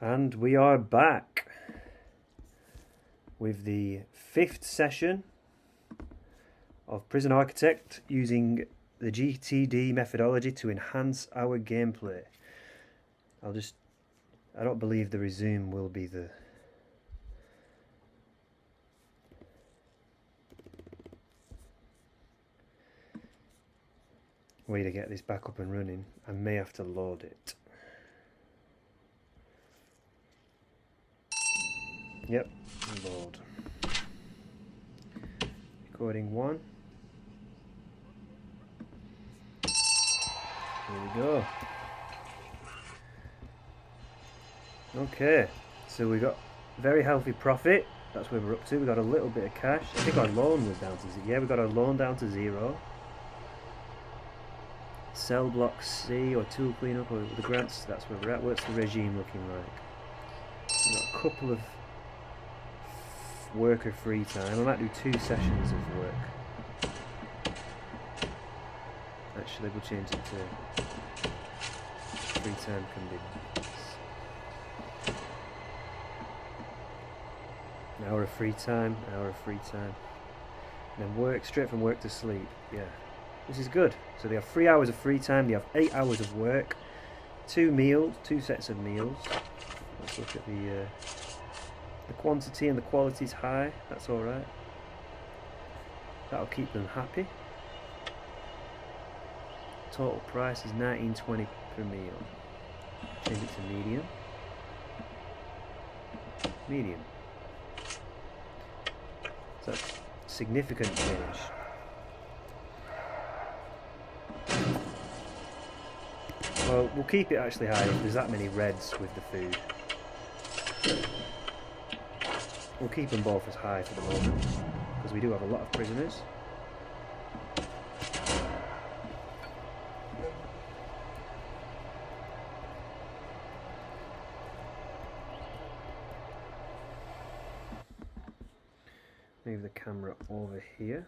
And we are back with the 5th session of Prison Architect using the GTD methodology to enhance our gameplay. I don't believe the resume will be the way to get this back up and running. I may have to load it. Yep, load. Recording 1. Here we go. Okay, so we got very healthy profit. That's where we're up to. We got a little bit of cash. I think our loan was down to 0. Yeah, we got our loan down to 0. Cell block C or tool cleanup or the grants. That's where we're at. What's the regime looking like? We've got a couple of worker free time. I might do 2 sessions of work. Actually, we'll change it to free time conditions. An hour of free time, an hour of free time. And then work, straight from work to sleep. Yeah, this is good. So they have 3 hours of free time, they have 8 hours of work, 2 meals, 2 sets of meals. Let's look at the quantity and the quality is high. That's alright. That'll keep them happy. Total price is $19.20 per meal. Change it to medium. Medium. So that's significant change. Well, we'll keep it actually high if there's that many reds with the food. We'll keep them both as high for the moment, because we do have a lot of prisoners. Move the camera over here.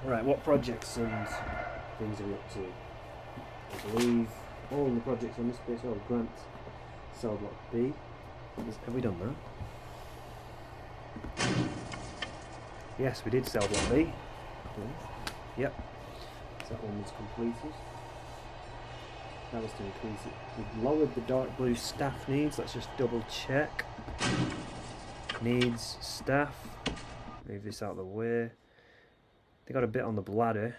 Alright, what projects and things are we up to? I believe all the projects on this page are grant. Cell block B. Have we done that? Yes, we did cell block B. Cool. Yep. So that one was completed. That was to increase it. We've lowered the dark blue staff needs. Let's just double check. Needs staff. Move this out of the way. They got a bit on the bladder.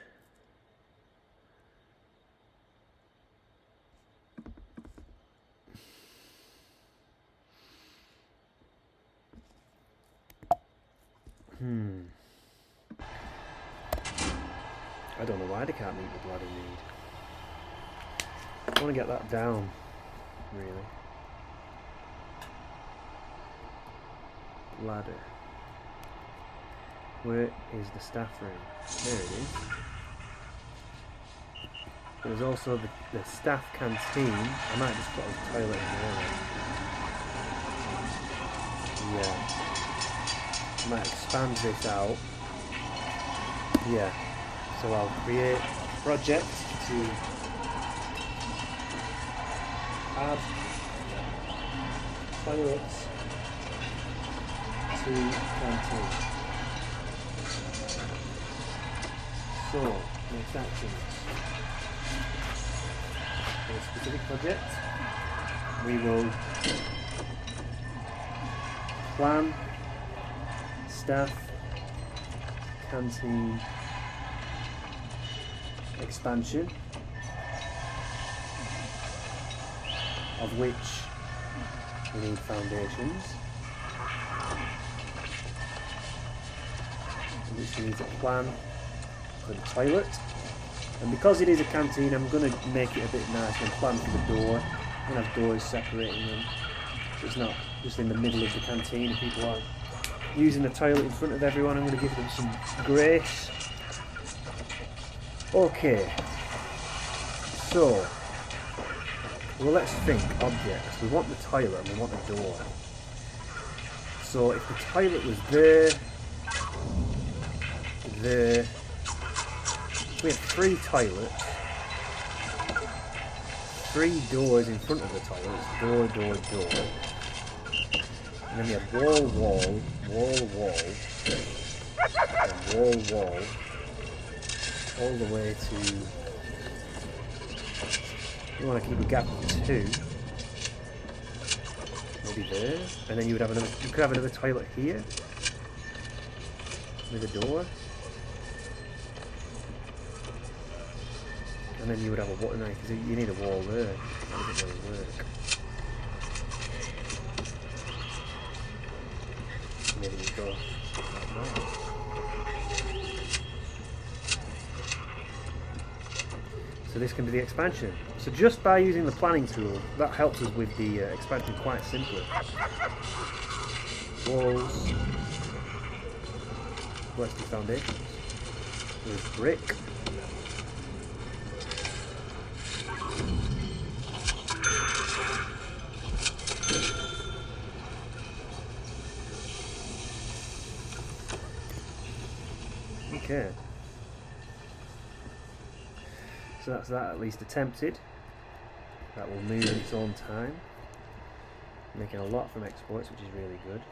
I don't know why they can't meet the bladder need. I want to get that down, really. Bladder. Where is the staff room? There it is. There's also the staff canteen. I might just put a toilet in there. Yeah. I might expand this out. Yeah. So I'll create a project to add toilets to canteen. So, next action. For a specific project, we will plan staff canteen expansion, of which we need foundations, which needs a plan for the toilet, and because it is a canteen I'm going to make it a bit nice and plan for the door. I'm going to have doors separating them so it's not just in the middle of the canteen and people are using the toilet in front of everyone. I'm going to give them some grace. Okay, so, well, let's think objects. We want the toilet and we want the door. So if the toilet was there, we had 3 toilets, 3 doors in front of the toilets. Door, door, door. And then we have wall, wall, wall, wall, and wall, wall, all the way to... You want to keep a gap of 2. Maybe there. And then you would have another... You could have another toilet here. With a door. And then you would have a water knife, because you need a wall there. That doesn't really work. Maybe you go like that. So this can be the expansion. So just by using the planning tool, that helps us with the expansion quite simply. Walls. Let's do foundations. There's brick. Okay. So that's that at least attempted. That will move in its own time. Making a lot from exports, which is really good.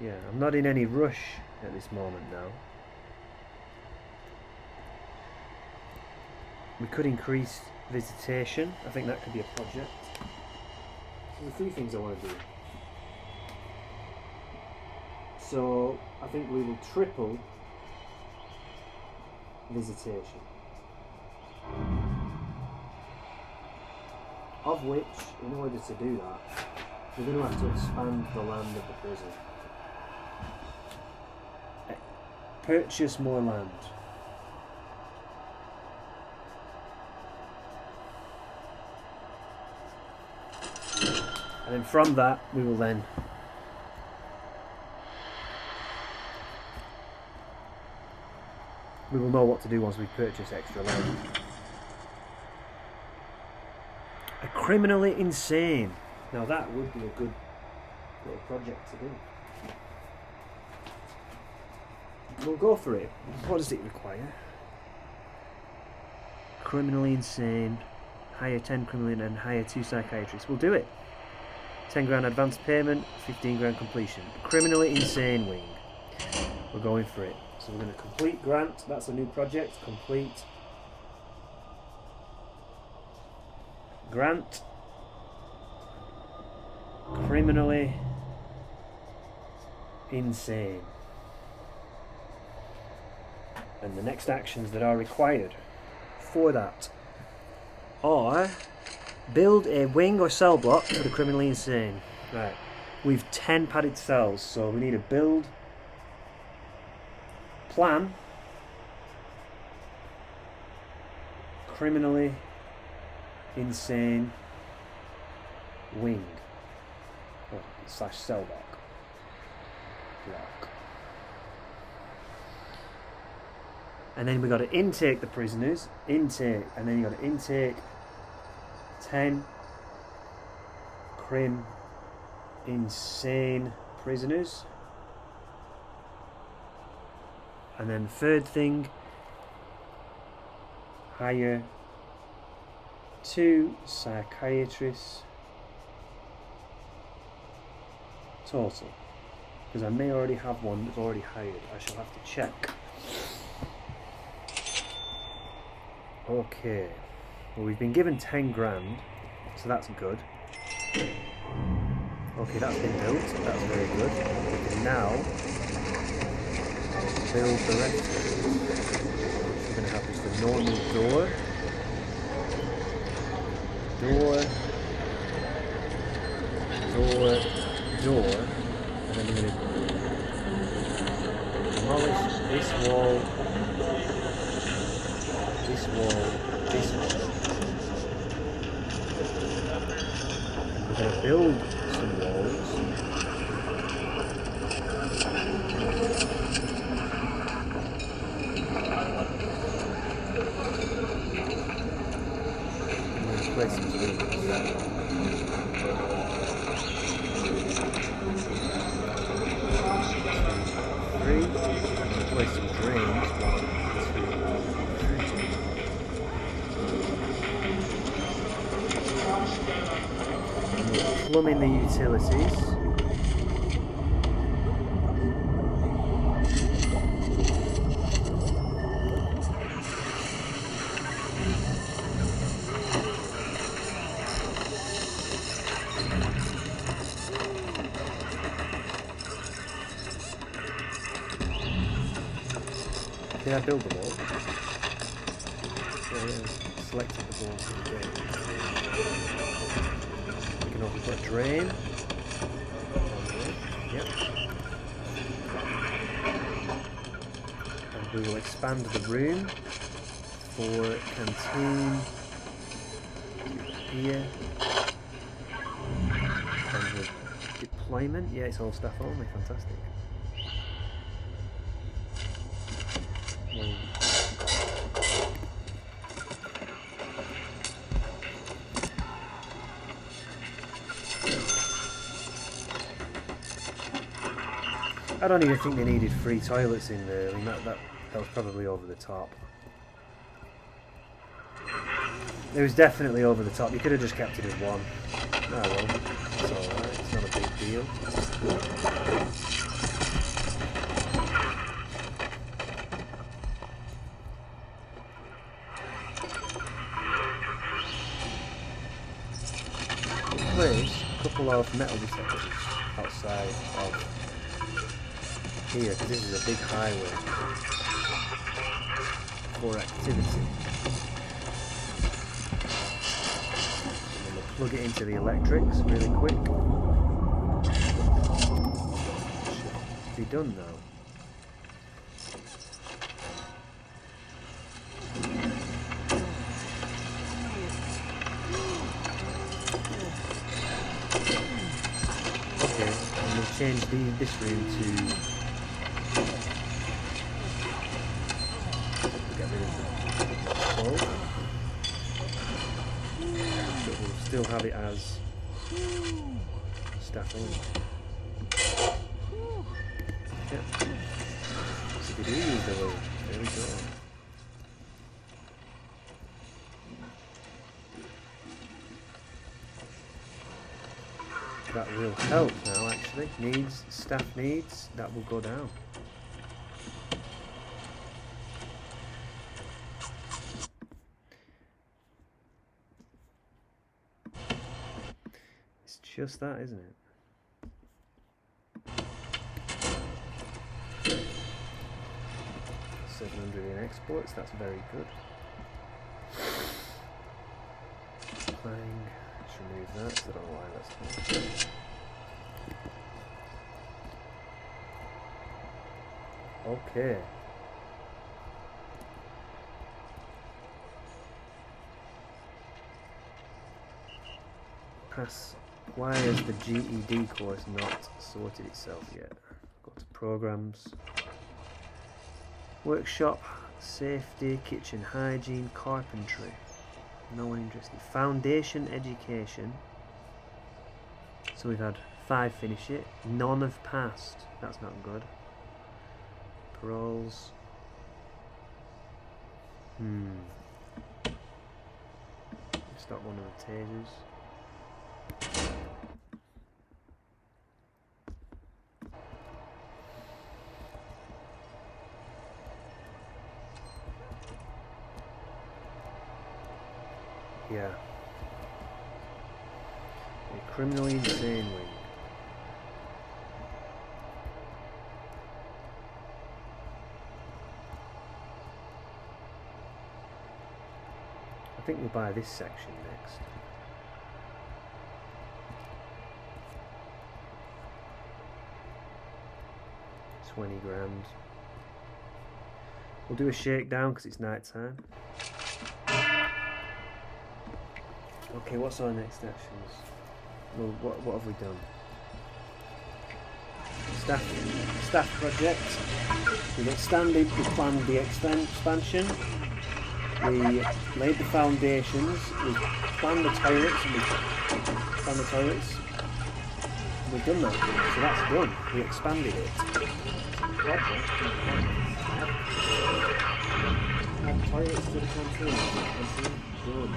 Yeah, I'm not in any rush at this moment now. We could increase visitation. I think that could be a project. So the 3 things I want to do. So I think we will triple visitation. Of which, in order to do that, we're going to have to expand the land of the prison. Purchase more land. And then from that, we will then know what to do once we purchase extra land. A criminally insane. Now that would be a good little project to do. We'll go for it. What does it require? Criminally insane. Hire 10 criminally and hire 2 psychiatrists. We'll do it. 10 grand advance payment, 15 grand completion. Criminally insane wing. We're going for it. So we're going to complete grant. That's a new project. Complete. Grant. Criminally insane. And the next actions that are required for that are build a wing or cell block for the criminally insane. Right. We've 10 padded cells, so we need to build, plan, criminally insane wing / cell block. And then we got to intake the prisoners, and then you got to intake 10 crim insane prisoners. And then third thing, hire 2 psychiatrists total. Because I may already have one that's already hired. I shall have to check. Okay. Well, we've been given 10 grand, so that's good. Okay, that's been built. That's very good. We can now build the rest of it. We're going to have just a normal door. And then we're going to demolish this wall, this wall. We're going to build some walls. And then place some screens. 3. Place some drains. 1, 2, 3. We're plumbing the utilities. Did I build the wall? Yeah, selected the wall for the game. We can also put a drain. Yep. And we will expand the room for canteen here. And the deployment, yeah, it's all staff only, fantastic. I don't even think they needed 3 toilets in there. I mean, that was probably over the top. It was definitely over the top. You could have just kept it as 1. Oh well, it's alright. It's not a big deal. Place a couple of metal detectors outside of here, because this is a big highway for activity. And we'll plug it into the electrics really quick. Should be done now. Okay, and we'll change this room to but we'll still have it as staff only. Yep. So we do use the load. There we go. That will help now actually. Staff needs, that will go down. Just that, isn't it? 700 in exports, that's very good. Clang, let's remove that, so I don't know why that's not. Okay. Pass. Why has the GED course not sorted itself yet? Go to programs, workshop, safety, kitchen hygiene, carpentry. No one interested. Foundation education. So we've had 5 finish it. None have passed. That's not good. Paroles. Stop one of the tasers. Yeah. A criminally insane wing. I think we'll buy this section next. $20 grand. We'll do a shakedown because it's night time. Okay, what's our next actions? Well, what have we done? Staff project. We've expanded, we planned the expansion. We laid the foundations. We planned the toilets. We've done that. So that's done. We expanded it. Project. Add toilets to the canteen. Done.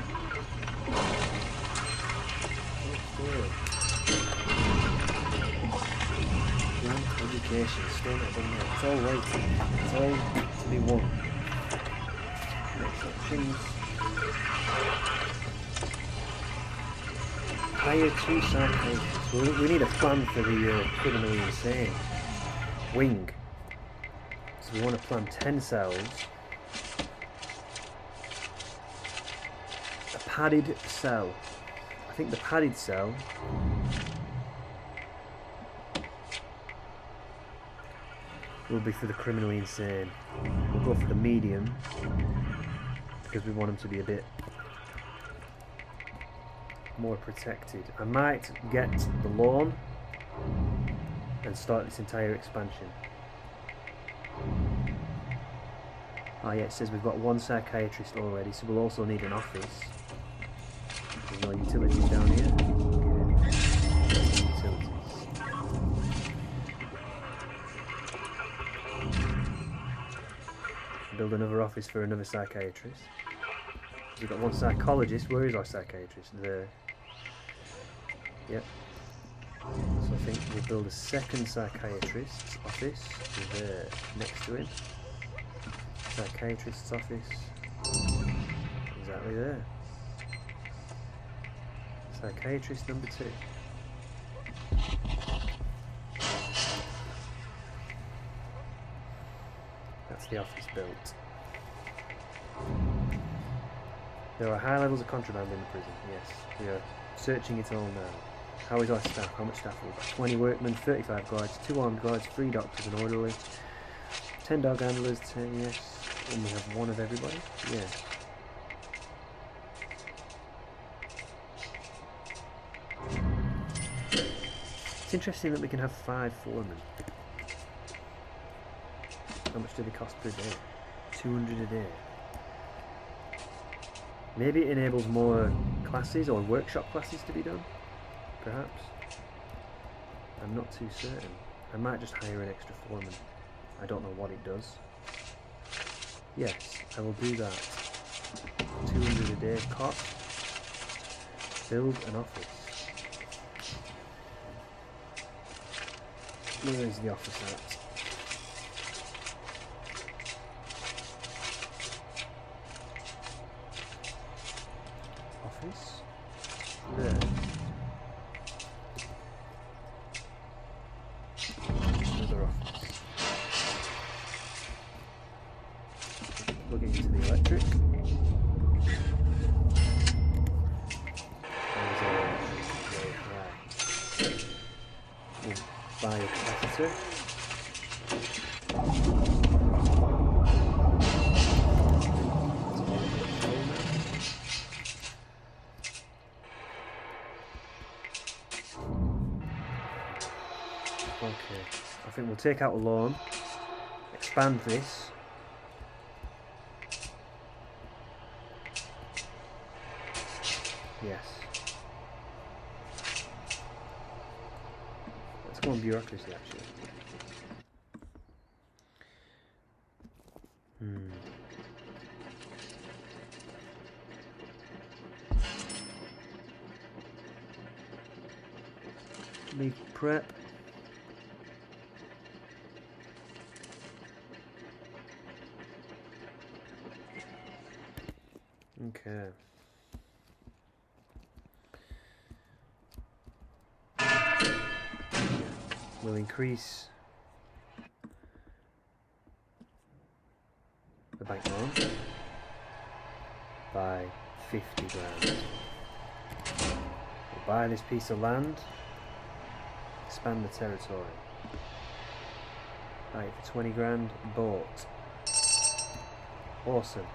Okay. delegation, still not done that. It's all waiting. It's all to be won. Next options. Hire 2 psychiatrists. We need a plan for the criminally insane. Wing. So we want to plan 10 cells. A padded cell. I think the padded cell will be for the criminally insane. We'll go for the medium because we want them to be a bit more protected. I might get the lawn and start this entire expansion. Oh yeah, it says we've got 1 psychiatrist already, so we'll also need an office. There's no utilities down here. Okay. Utilities. Build another office for another psychiatrist. We've got 1 psychologist. Where is our psychiatrist? There. Yep. So I think we'll build a 2nd psychiatrist's office there next to him. Psychiatrist's office. Exactly there. Psychiatrist number 2. That's the office built. There are high levels of contraband in the prison, yes. We are searching it all now. How is our staff? How much staff have we got? 20 workmen, 35 guards, 2 armed guards, 3 doctors and orderly, 10 dog handlers, 10, yes. And we have 1 of everybody? Yeah. It's interesting that we can have 5 foremen. How much do they cost per day? 200 a day. Maybe it enables more classes or workshop classes to be done, perhaps. I'm not too certain. I might just hire an extra foreman. I don't know what it does. Yes, I will do that. 200 a day cost. Build an office. Where is the office at? Office? There. Another office. Plugging into the electric. Very high. We'll buy a capacitor. Okay, I think we'll take out a lawn, expand this. Yes. Let's go on bureaucracy actually. Leaf prep. Okay. We'll increase the bank loan by 50 grand. We'll buy this piece of land, expand the territory. Buy it for 20 grand, bought. Awesome.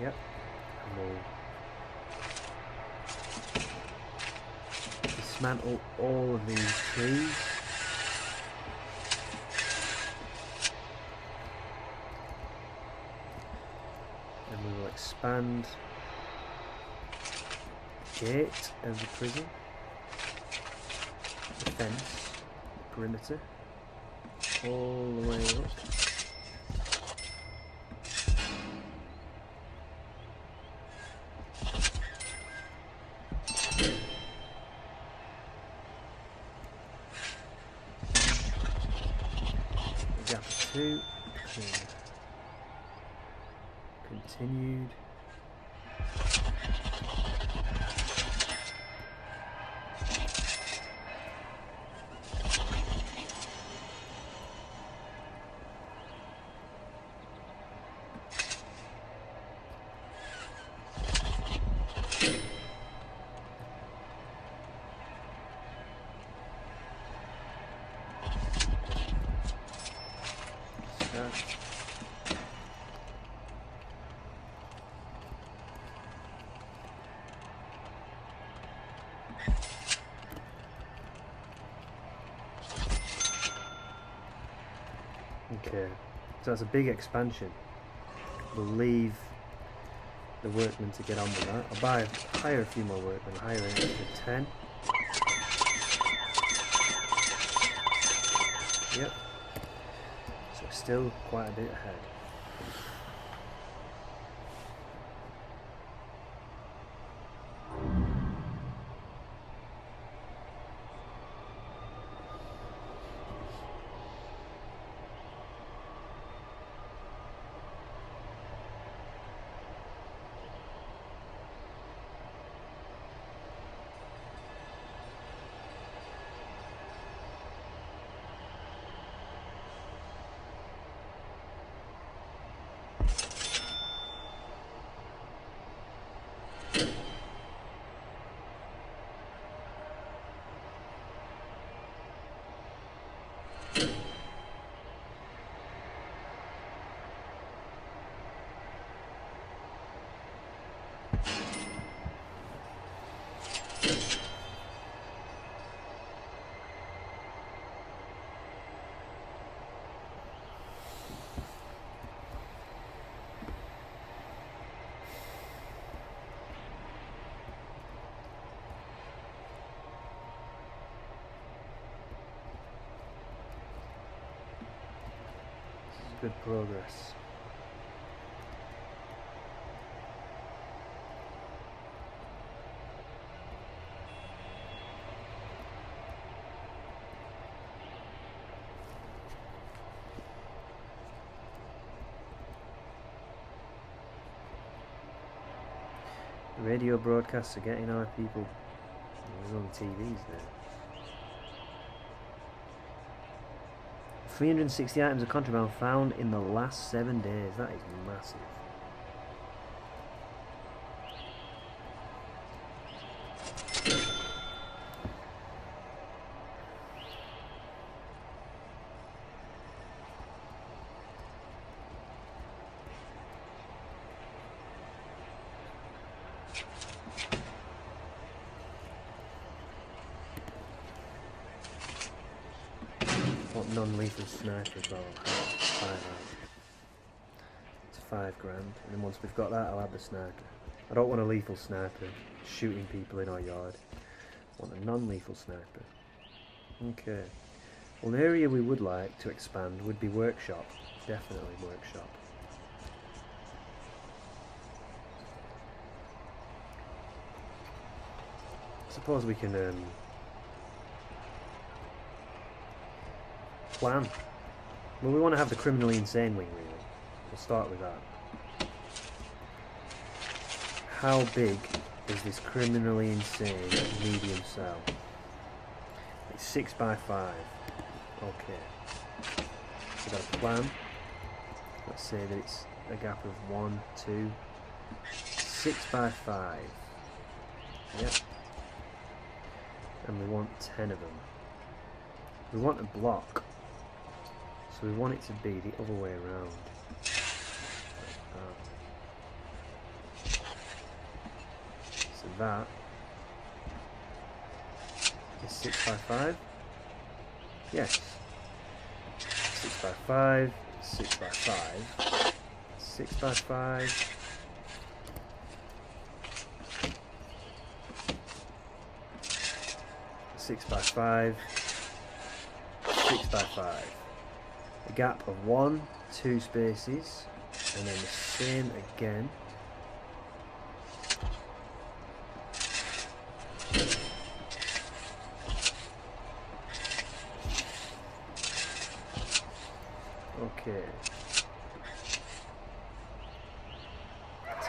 Yep. And we'll dismantle all of these trees. And we will expand the gate of the prison, the fence, the perimeter, all the way up. 2. Continued. Okay, so that's a big expansion. We'll leave the workmen to get on with that. I'll hire a few more workmen, hire an extra 10. Yep. So still quite a bit ahead. Good progress. The radio broadcasts are getting our people. There's on TVs there. 360 items of contraband found in the last 7 days. That is massive. Non-lethal snipers, well, 5 out. It's 5 grand, and then once we've got that, I'll add the sniper. I don't want a lethal sniper shooting people in our yard. I want a non-lethal sniper. Okay. Well, the area we would like to expand would be workshop. Definitely workshop. Suppose we can plan. Well, we want to have the criminally insane wing, really. We'll start with that. How big is this criminally insane medium cell? It's 6 by 5. Okay. So we've got a plan. Let's say that it's a gap of 1, 2, 6 by 5. Yep. And we want 10 of them. We want a block. So we want it to be the other way around. So that is 6 by 5. Yes. 6 by 5, 6 by 5, 6 by 5. 6 by 5, 6 by 5. A gap of 1, 2 spaces, and then the same again. Okay.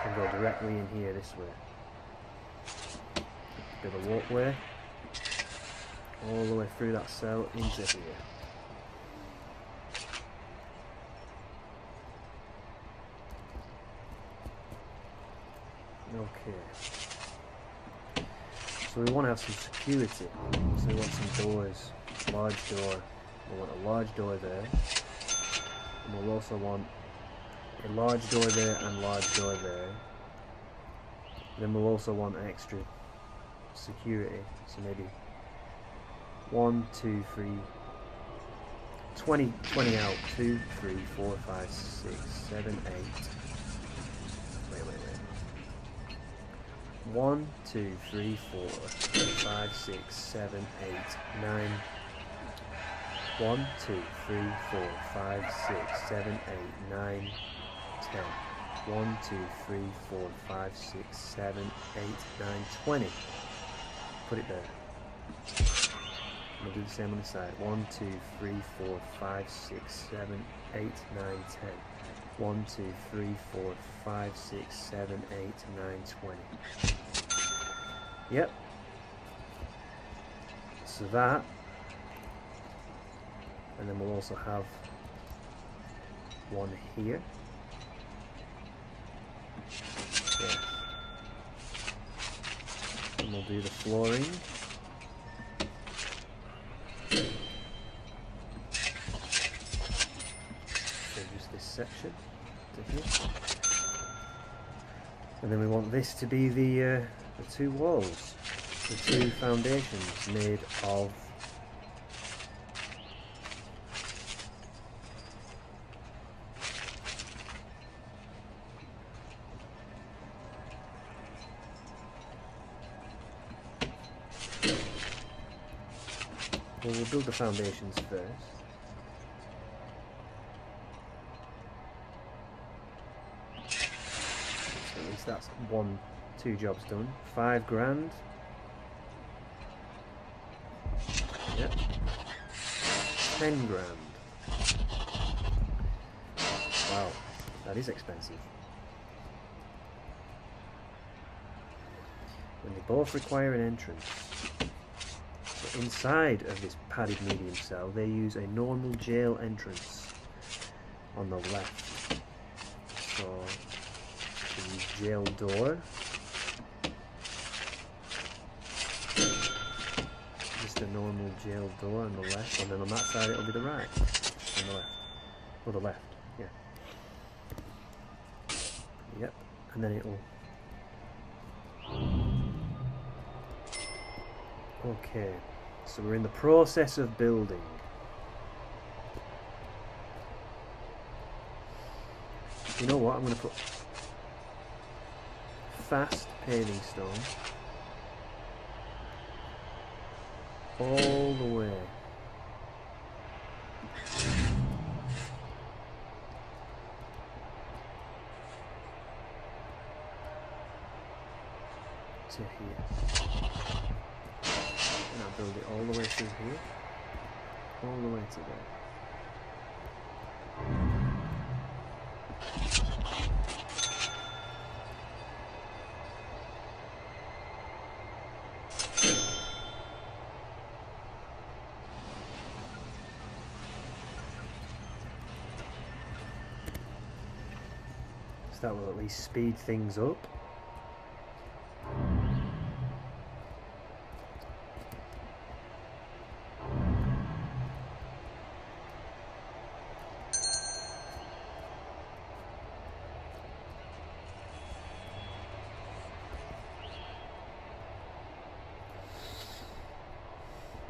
and go directly in here this way. A bit of a walkway all the way through that cell into here. Okay. So we want to have some security. So we want some doors. Large door. We want a large door there. And we'll also want a large door there and large door there. Then we'll also want extra security. So maybe 1, 2, 3, 20 out. 2, 3, 4, 5, 6, 7, 8. Wait. 1, 2, 3, 4, 5, 6, 7, 8, 9. 1, 2, 3, 4, 5, 6, 7, 8, 9, 10. 1, 2, 3, 4, 5, 6, 7, 8, 9, 20. Put it there. We'll do the same on the side. 1, 2, 3, 4, 5, 6, 7, 8, 9, 10. 1, 2, 3, 4, 5, 6, 7, 8, 9, 20. Yep. So that, and then we'll also have one here. Yeah. And we'll do the flooring. So just this section to here. And then we want this to be the two walls, the two foundations made of we'll build the foundations first. So at least that's 2 jobs done. 5 grand. Yep. 10 grand. Wow, that is expensive. And they both require an entrance. So inside of this padded medium cell, they use a normal jail entrance on the left. So we use jail door. Just a normal jail door on the left, and then on that side it'll be the right. On the left. Or the left, yeah. Yep, and then it'll... Okay, so we're in the process of building. You know what, I'm going to put fast paving stone all the way to here. And I'll build it all the way through here, all the way to there. So that will at least speed things up.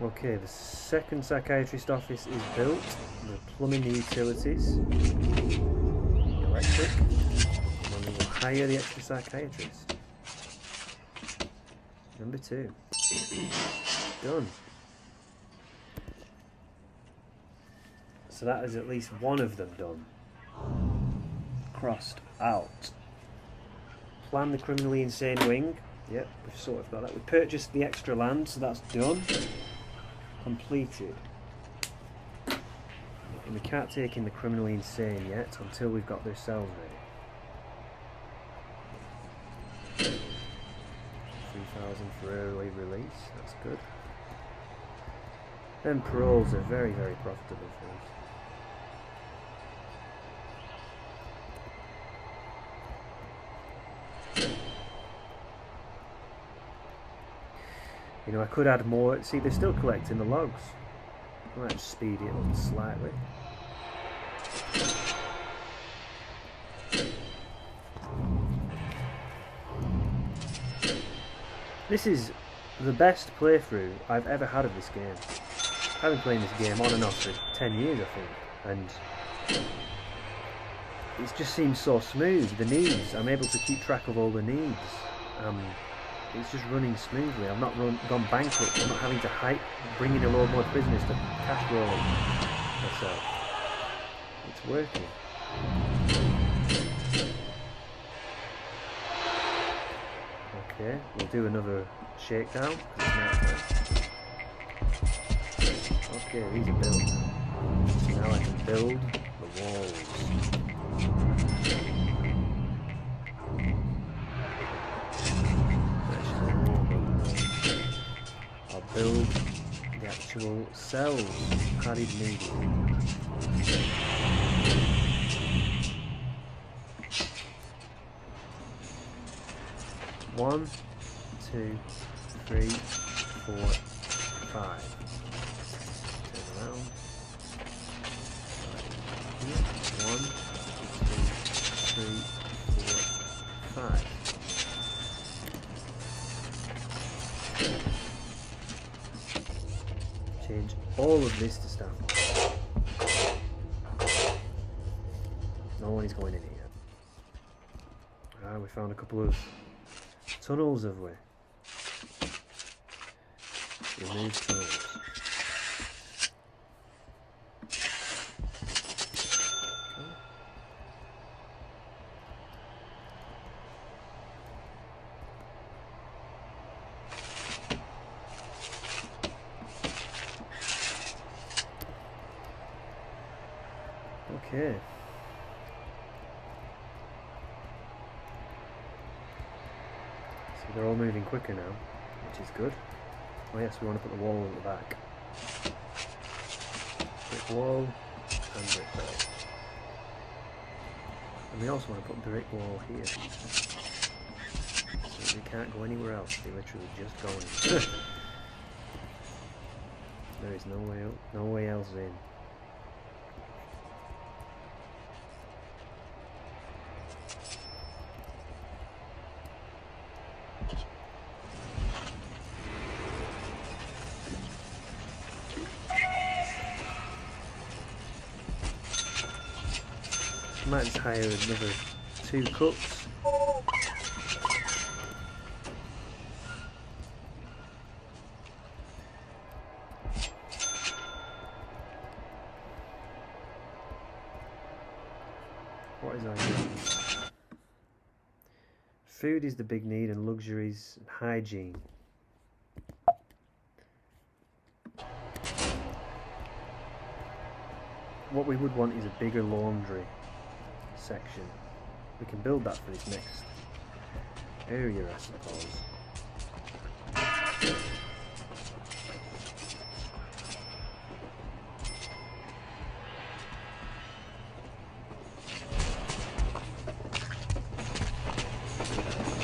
Okay, the second psychiatrist office is built. The plumbing, the utilities, the electric, and then we will hire the extra psychiatrist. Number 2. Done. So that is at least one of them done. Crossed out. Plan the criminally insane wing. Yep, we've sort of got that. We purchased the extra land, so that's done. Completed. And we can't take in the criminally insane yet until we've got their cells 3,000 for early release, that's good. And paroles are very, very profitable for us. You know, I could add more. See, they're still collecting the logs. I might just speed it up slightly. This is the best playthrough I've ever had of this game. I've been playing this game on and off for 10 years, I think, and it just seems so smooth. The needs, I'm able to keep track of all the needs. It's just running smoothly. I've not gone bankrupt. I'm not having to bring in a load more prisoners to cash roll myself. It's working. Okay, we'll do another shakedown. Okay, these are built. So now I can build the walls. I'll build the actual cells, padded medium. 1, 2, 3, 4, 5. Turn around. 1, 2, 3, 4, 5. Change all of this to staff. No one is going in here. Ah, we found a couple of tunnels, have we? Remove tunnels. Okay. They're all moving quicker now, which is good. Oh yes, we want to put the wall at the back. Brick wall and brick wall. And we also want to put brick wall here. So we can't go anywhere else, they literally just go in. There is no way else in. Might just hire another 2 cooks. What is our needs? Food is the big need, and luxuries and hygiene. What we would want is a bigger laundry section. We can build that for this next area, I suppose.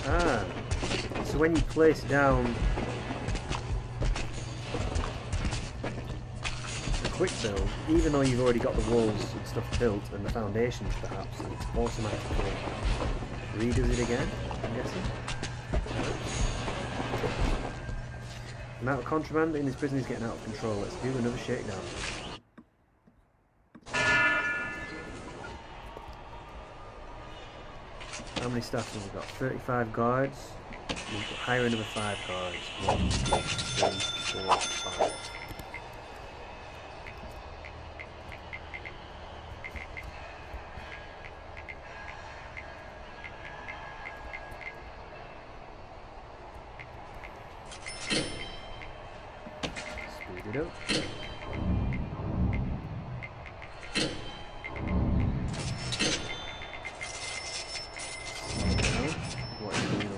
Ah, so when you place down quick build, even though you've already got the walls and stuff built and the foundations perhaps, it's automatically redoes it again, I'm guessing. The amount of contraband in this prison is getting out of control. Let's do another shakedown. How many staff have we got? 35 guards. We'll hire another 5 guards. 1, 2, 3, 4, 5. Speed it up. What is going on?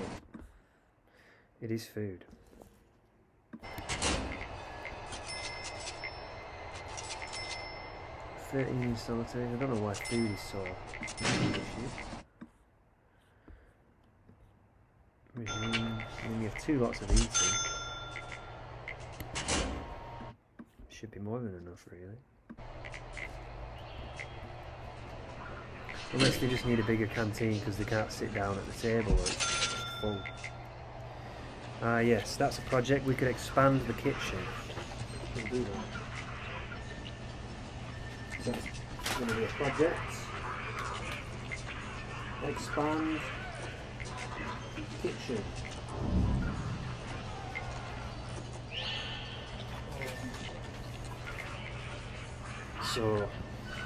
It is food. Solitaire. I don't know why food is so we have 2 lots of eating. Should be more than enough, really. Unless they just need a bigger canteen because they can't sit down at the table or it's full. Ah yes, that's a project. We could expand the kitchen. We'll do that. So that's going to be a project. Expand kitchen. So,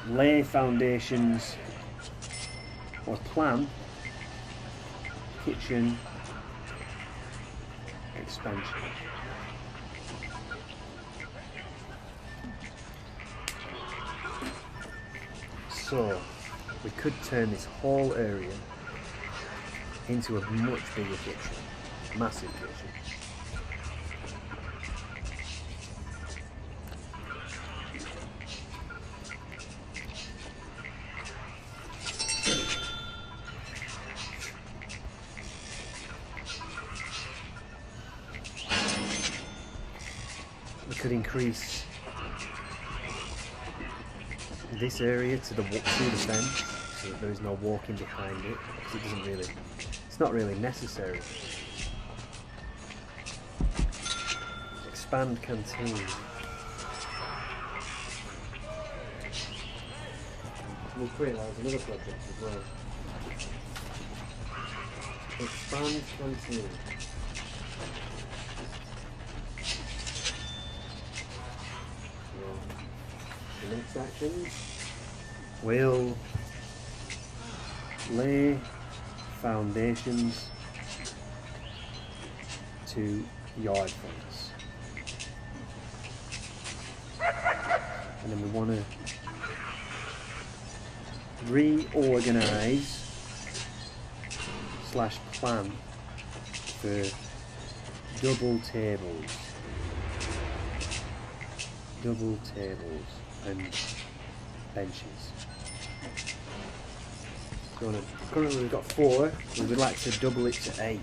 lay foundations or plan kitchen expansion. So, we could turn this whole area into a much bigger kitchen, massive kitchen. We could increase this area to the fence so that there is no walking behind it, because it's not really necessary. Expand canteen. We'll create that as another project as well. Expand canteen. The next actions will lay foundations to yard fence, and then we want to reorganize / plan for double tables and benches. So currently we've got 4, we would like to double it to 8.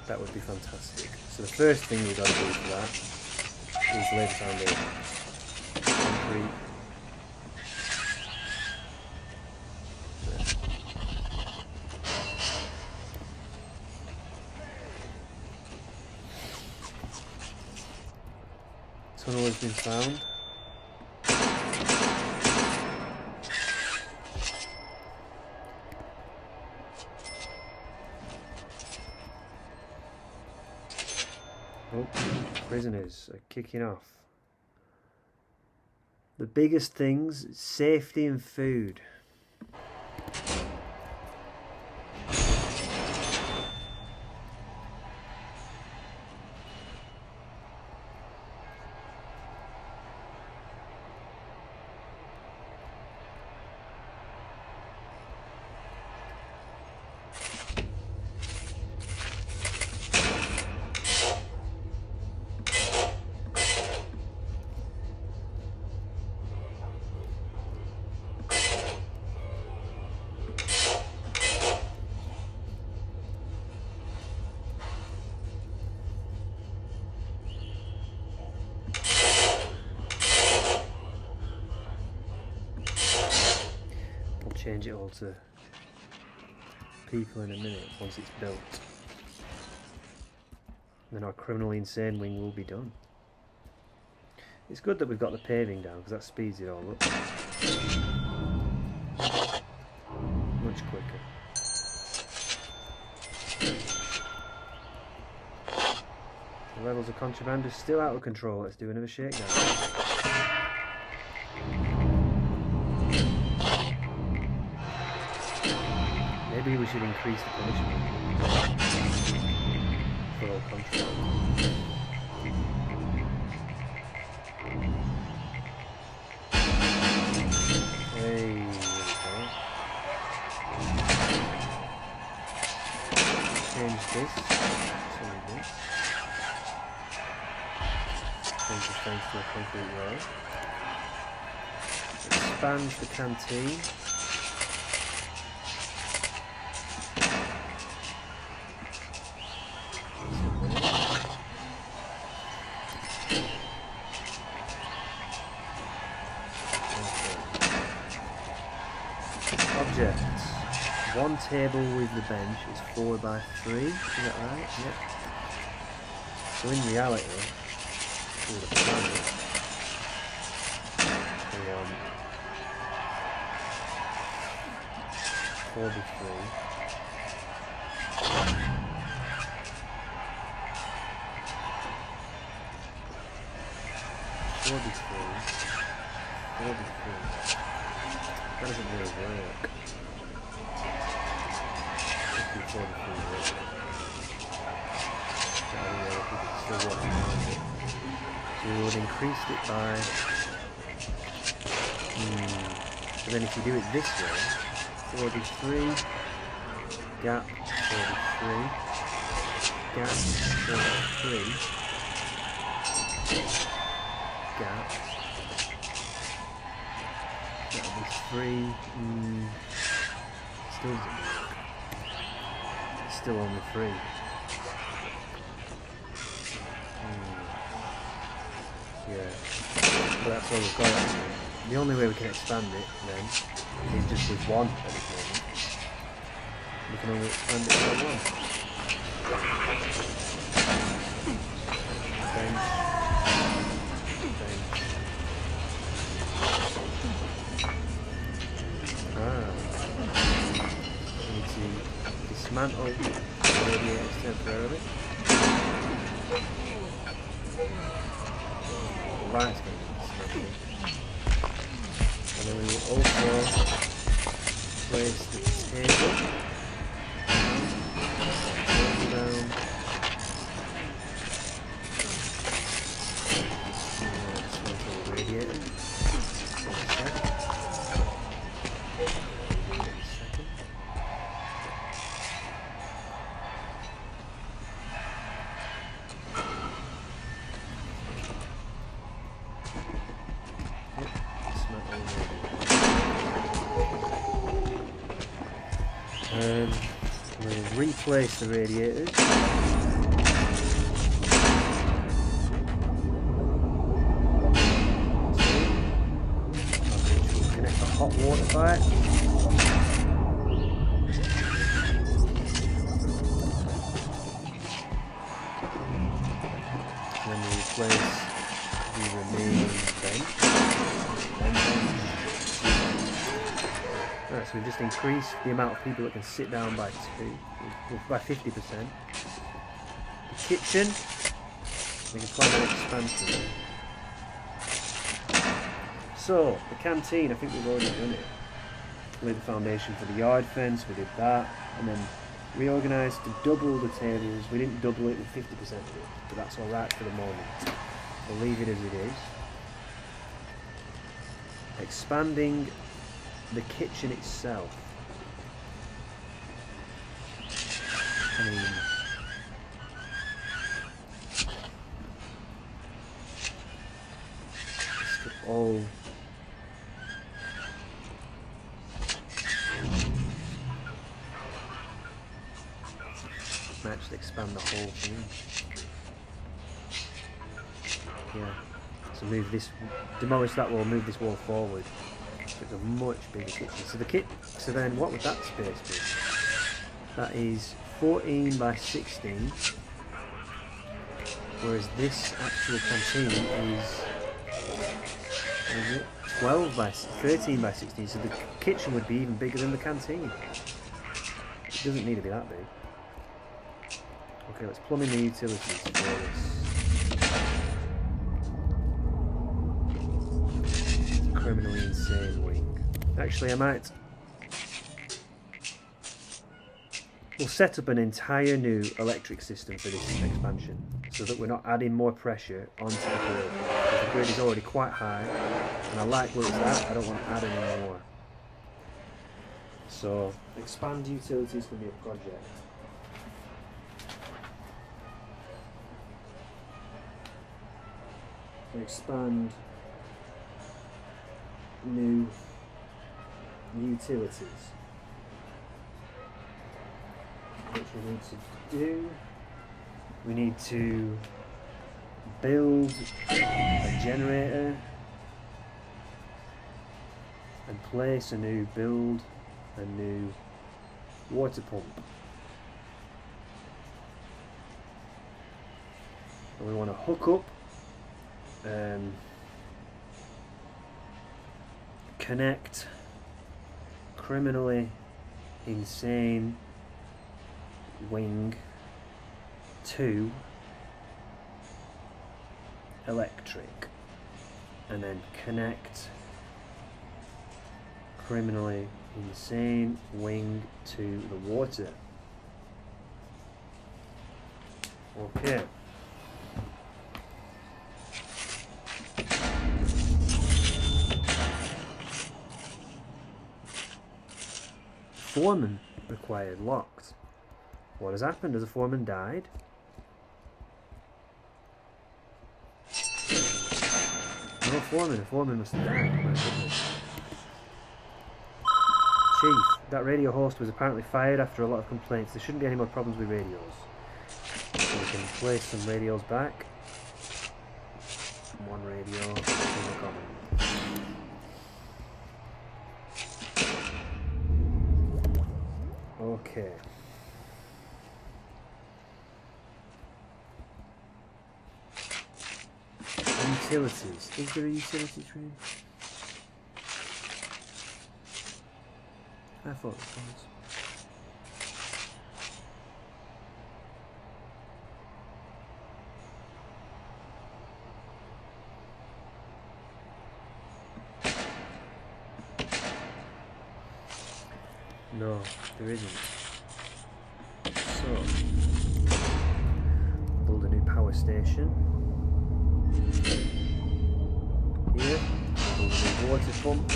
That would be fantastic. So the first thing we've got to do for that is lay the foundation. Concrete. Tunnel has been found. Oh, prisoners are kicking off. The biggest things, safety and food. Change it all to people in a minute once it's built. Then our criminally insane wing will be done. It's good that we've got the paving down because that speeds it all up. Much quicker. The levels of contraband are still out of control. Let's do another shakedown. Maybe we should increase the punishment for all control. There we go. this. Change the fence to a concrete wall. Expand the canteen. Objects. One table with the bench is 4 by 3. Is that right? Yep. So in reality, we would have planned it. We want 4 by 3. 4 by 3. 4 by 3. That doesn't really work. 4 by 3 work. So I don't know if we could still work around it. So we would increase it by... So then if you do it this way, 4 by 3, gap, 4 by 3, gap, 4 by 3, gap. That'll be 3, still doesn't work. It's still only 3. Yeah, but that's all we've got actually. The only way we can expand it then is just with 1 at this moment. We can only expand it by 1. Bench. Dismantle the radiators temporarily. The light's going to be dismantled. And then we will also place the table down. Dismantle the radiator. We'll replace the radiators. We'll connect the hot water pipe. And then we'll replace the remaining bench. Alright, so we've just increased the amount of people that can sit down by 2, by 50%. The kitchen, we can plan an expansion. So, the canteen, I think we've already done it. We laid the foundation for the yard fence, we did that, and then reorganised to double the tables. We didn't double it with 50% of it, but that's alright for the moment. We'll leave it as it is. Expanding the kitchen itself. I mean, this could all actually expand the whole thing. Yeah. So move this, demolish that wall, move this wall forward. It's a much bigger kitchen. So then what would that space be? That is 14 by 16, whereas this actual canteen is 13 by 16. So the kitchen would be even bigger than the canteen. It doesn't need to be that big. Okay, let's plumb in the utilities for this. Criminally insane wing. Actually, we'll set up an entire new electric system for this expansion so that we're not adding more pressure onto the grid. Because the grid is already quite high and I like where it's at, I don't want to add any more. So, expand utilities can be a project. expand new utilities, which we need to do. We need to build a generator and place a new water pump. And we want to hook up connect criminally insane wing to electric, and then connect criminally insane wing to the water. Okay. Foreman required locked. What has happened? Has the foreman died? No foreman. The foreman must have died. My goodness. Chief, that radio host was apparently fired after a lot of complaints. There shouldn't be any more problems with radios. So we can place some radios back. One radio in the common. Okay. Utilities. Is there a utility tree? I thought it was. No, there isn't. So, build a new power station. Here, build a new water pump.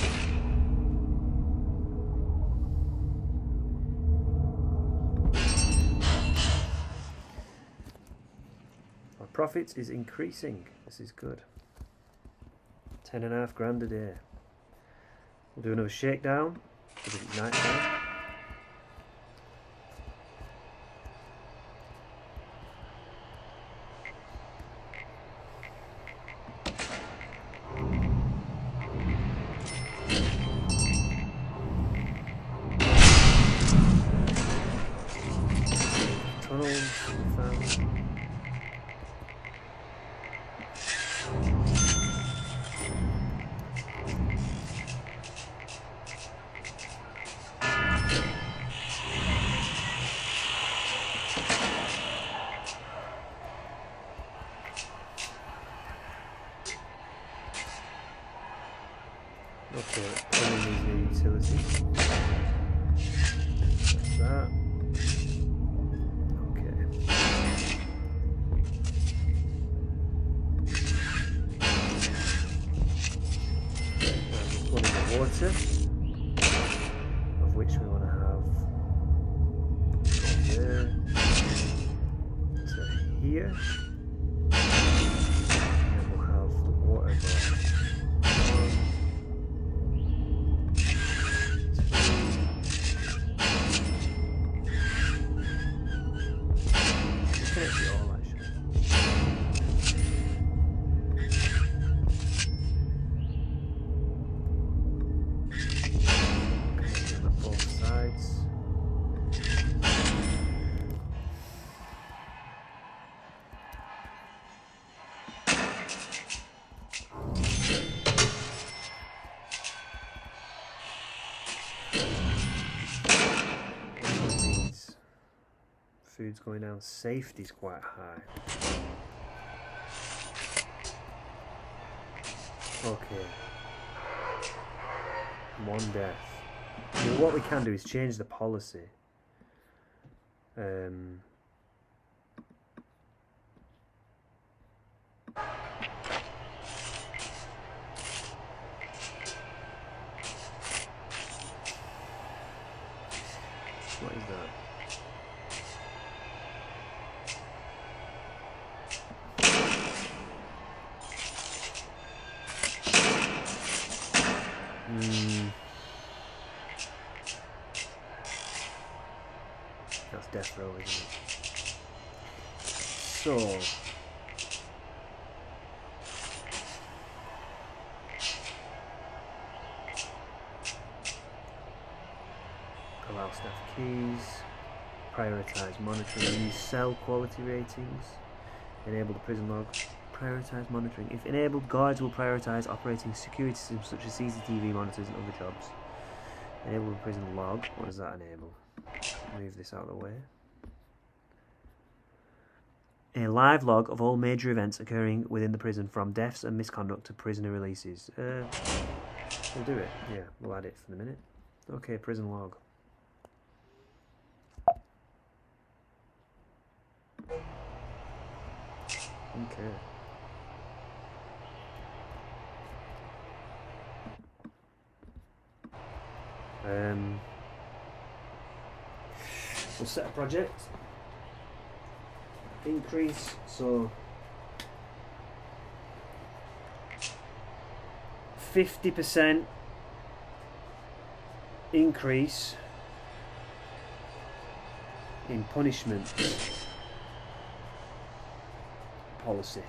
Our profits is increasing. This is good. 10.5 grand a day. We'll do another shakedown because it's night time. Okay, pulling these new utilities. Like that. Okay. Now we're pulling the water, of which we want to have from there to here. And we'll have the water bar. Food's going down, safety's quite high. Okay. One death. Well, what we can do is change the policy. What is that? That's death row, isn't it? So allow staff keys, prioritise monitoring, use cell quality ratings, enable the prison log, prioritise monitoring. If enabled, guards will prioritise operating security systems such as CCTV monitors and other jobs. Enable the prison log. What does that enable? Move this out of the way. A live log of all major events occurring within the prison, from deaths and misconduct to prisoner releases. We'll do it. Yeah, we'll add it for the minute. Okay, prison log. Okay. We'll set a project. Increase, so 50% increase in punishment policy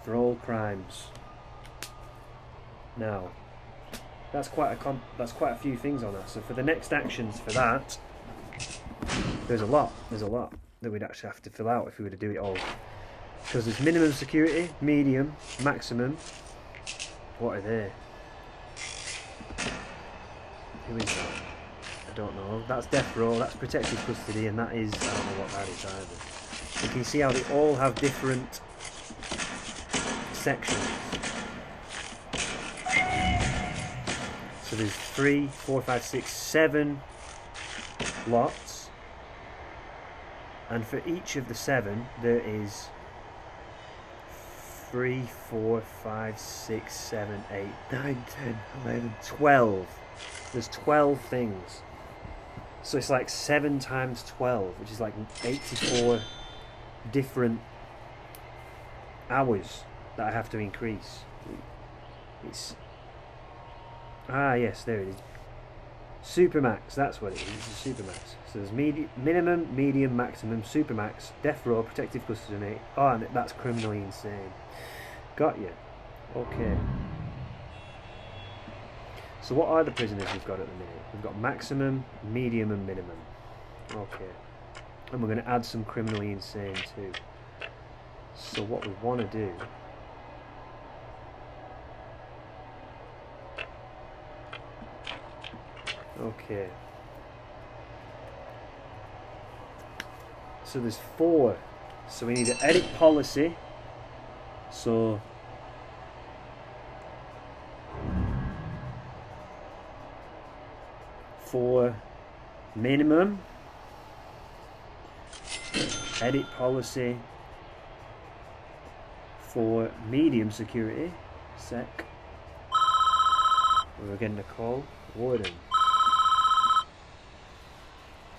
for all crimes. Now, that's quite a few things on that. So for the next actions for that, there's a lot that we'd actually have to fill out if we were to do it all. Because there's minimum security, medium, maximum. What are they? Who is that? I don't know. That's death row, that's protective custody, and that is, I don't know what that is either. You can see how they all have different sections. So there's 3, 4, 5, 6, 7 lots, and for each of the 7 there is 3, 4, 5, 6, 7, 8, 9, 10, 11, 12. There's 12 things. So it's like 7 times 12, which is like 84 different hours that I have to increase. It's yes, there it is. Supermax, that's what it is. It's a supermax. So there's minimum, medium, maximum, supermax, death row, protective custody. Oh, and that's criminally insane. Got you. Okay. So what are the prisoners we've got at the minute? We've got maximum, medium, and minimum. Okay. And we're going to add some criminally insane too. So what we want to do okay. So there's 4. So we need to edit policy. So for minimum, edit policy for medium security. Sec. We're getting a call. Warden.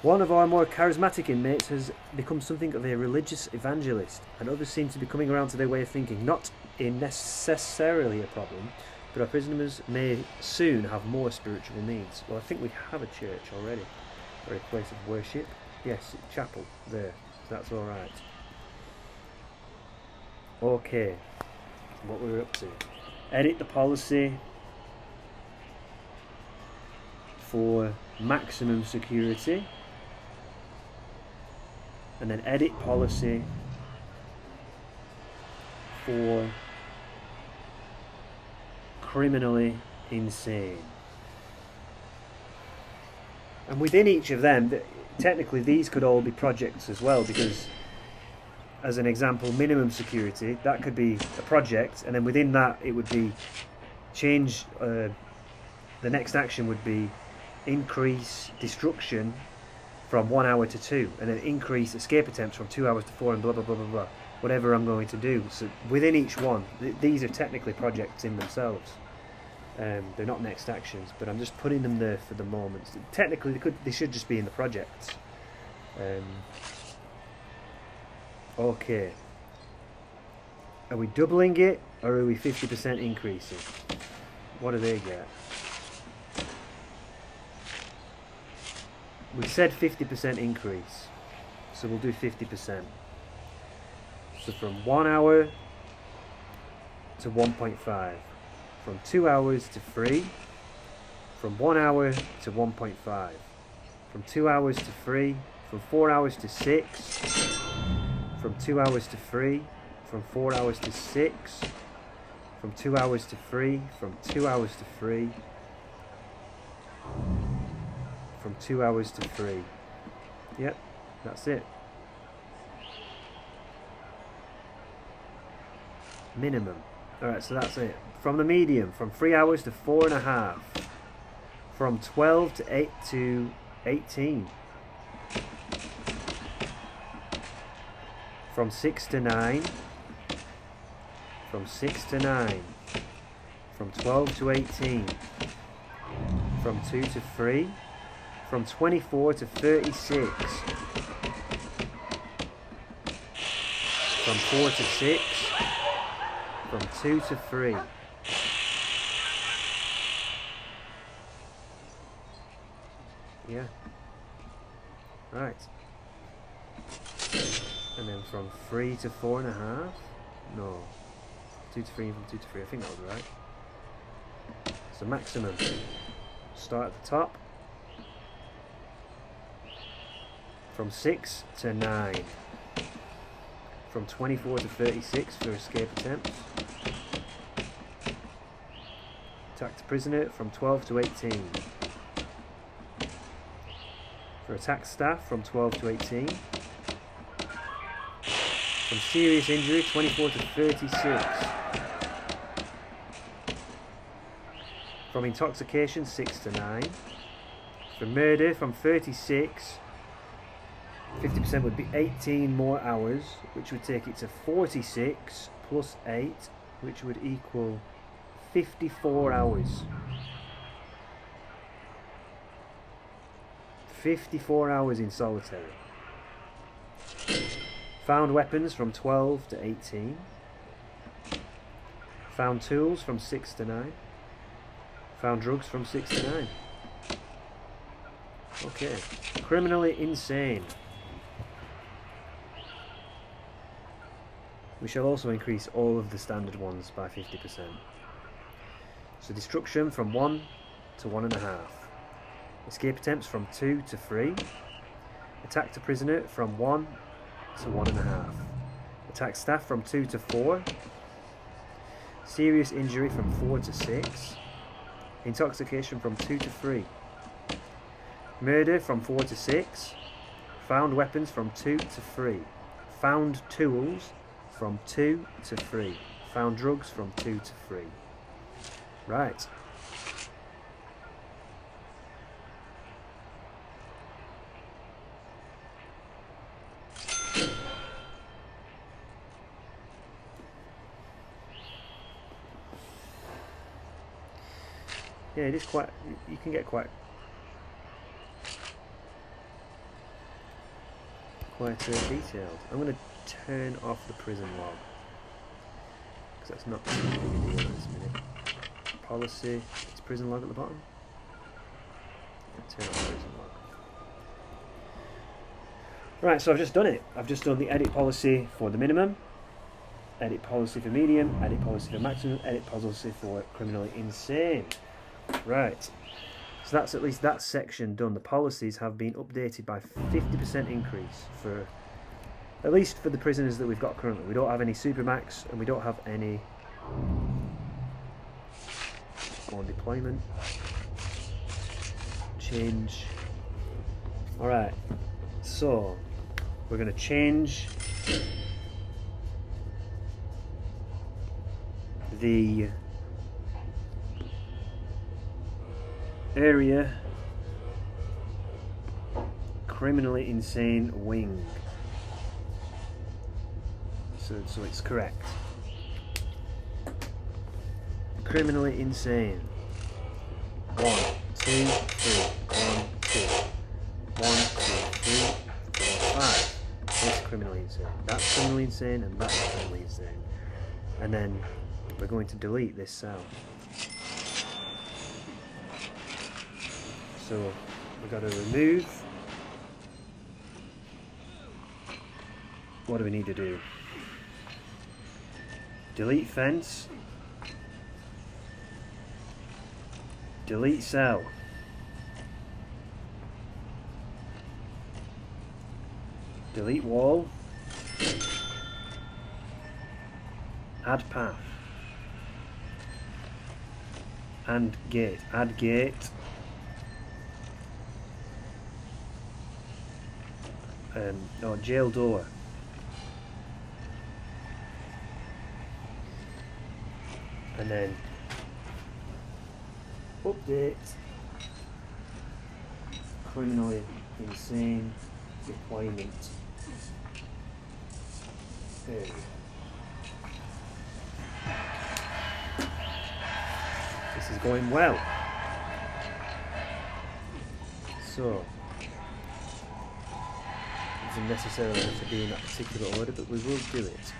One of our more charismatic inmates has become something of a religious evangelist, and others seem to be coming around to their way of thinking. Not necessarily a problem, but our prisoners may soon have more spiritual needs. Well, I think we have a church already, or a place of worship. Yes, chapel there. So that's all right. Okay, what we're up to. Edit the policy for maximum security. And then edit policy for criminally insane. And within each of them, technically these could all be projects as well, because as an example, minimum security, that could be a project, and then within that it would be change, the next action would be increase destruction from 1 hour to 2, and then increase escape attempts from 2 hours to 4, and blah blah blah blah blah, whatever I'm going to do. So within each one, these are technically projects in themselves. They're not next actions, but I'm just putting them there for the moment. Technically they should just be in the projects. Okay, are we doubling it, or are we 50% increasing? What do they get? we said 50% increase, so we'll do 50%. So from 1 hour to 1.5, from 2 hours to 3, from 1 hour to 1.5, from 2 hours to 3, from 4 hours to 6, from 2 hours to 3, from 4 hours to 6, from 2 hours to 3, from 2 hours to 3, from 2 hours to 3. Yep, that's it. Minimum. Alright, so that's it. From the medium, from 3 hours to 4.5. From 12 to 18. From 6 to 9. From 6 to 9. From 12 to 18. From 2 to 3. From 24 to 36. From 4 to 6. From 2 to 3. Yeah. Right. And then from 3 to 4.5. No. 2 to 3 and from 2 to 3. I think that was right. So maximum. Start at the top. From 6 to 9. From 24 to 36 for escape attempts. Attacked prisoner from 12 to 18. For attacked staff from 12 to 18. From serious injury 24 to 36. From intoxication 6 to 9. For murder from 36. 50% would be 18 more hours, which would take it to 46 plus 8, which would equal 54 hours. 54 hours in solitary. Found weapons from 12 to 18. Found tools from 6 to 9. Found drugs from 6 to 9. Okay. Criminally insane. We shall also increase all of the standard ones by 50%. So destruction from 1 to 1.5. Escape attempts from 2 to 3. Attack to prisoner from 1 to 1.5. Attack staff from 2 to 4. Serious injury from 4 to 6. Intoxication from 2 to 3. Murder from 4 to 6. Found weapons from 2 to 3. Found tools from 2 to 3. Found drugs from 2 to 3. Right. Yeah, it is quite, you can get quite detailed. I'm going to turn off the prison log, because that's not too big a deal at this minute. Policy, it's prison log at the bottom. Yeah, turn off the prison log. Right, so I've just done it. I've just done the edit policy for the minimum, edit policy for medium, edit policy for maximum, edit policy for criminally insane. Right, so that's at least that section done. The policies have been updated by 50% increase for, at least for the prisoners that we've got currently. We don't have any supermax and we don't have any on deployment. Change. Alright, so we're going to change the area criminally insane wing. So it's correct. Criminally insane. 1, 2, 3. 1, 2. 1, 2, 3, 4, 5. This criminally insane. That's criminally insane, and that's criminally insane. And then we're going to delete this cell. So we've got to remove what do we need to do? Delete fence. Delete cell. Delete wall. Add path. And gate. Add gate. No, jail door. And then update criminally insane deployment area. This is going well. So it doesn't necessarily have to be in that particular order, but we will do it.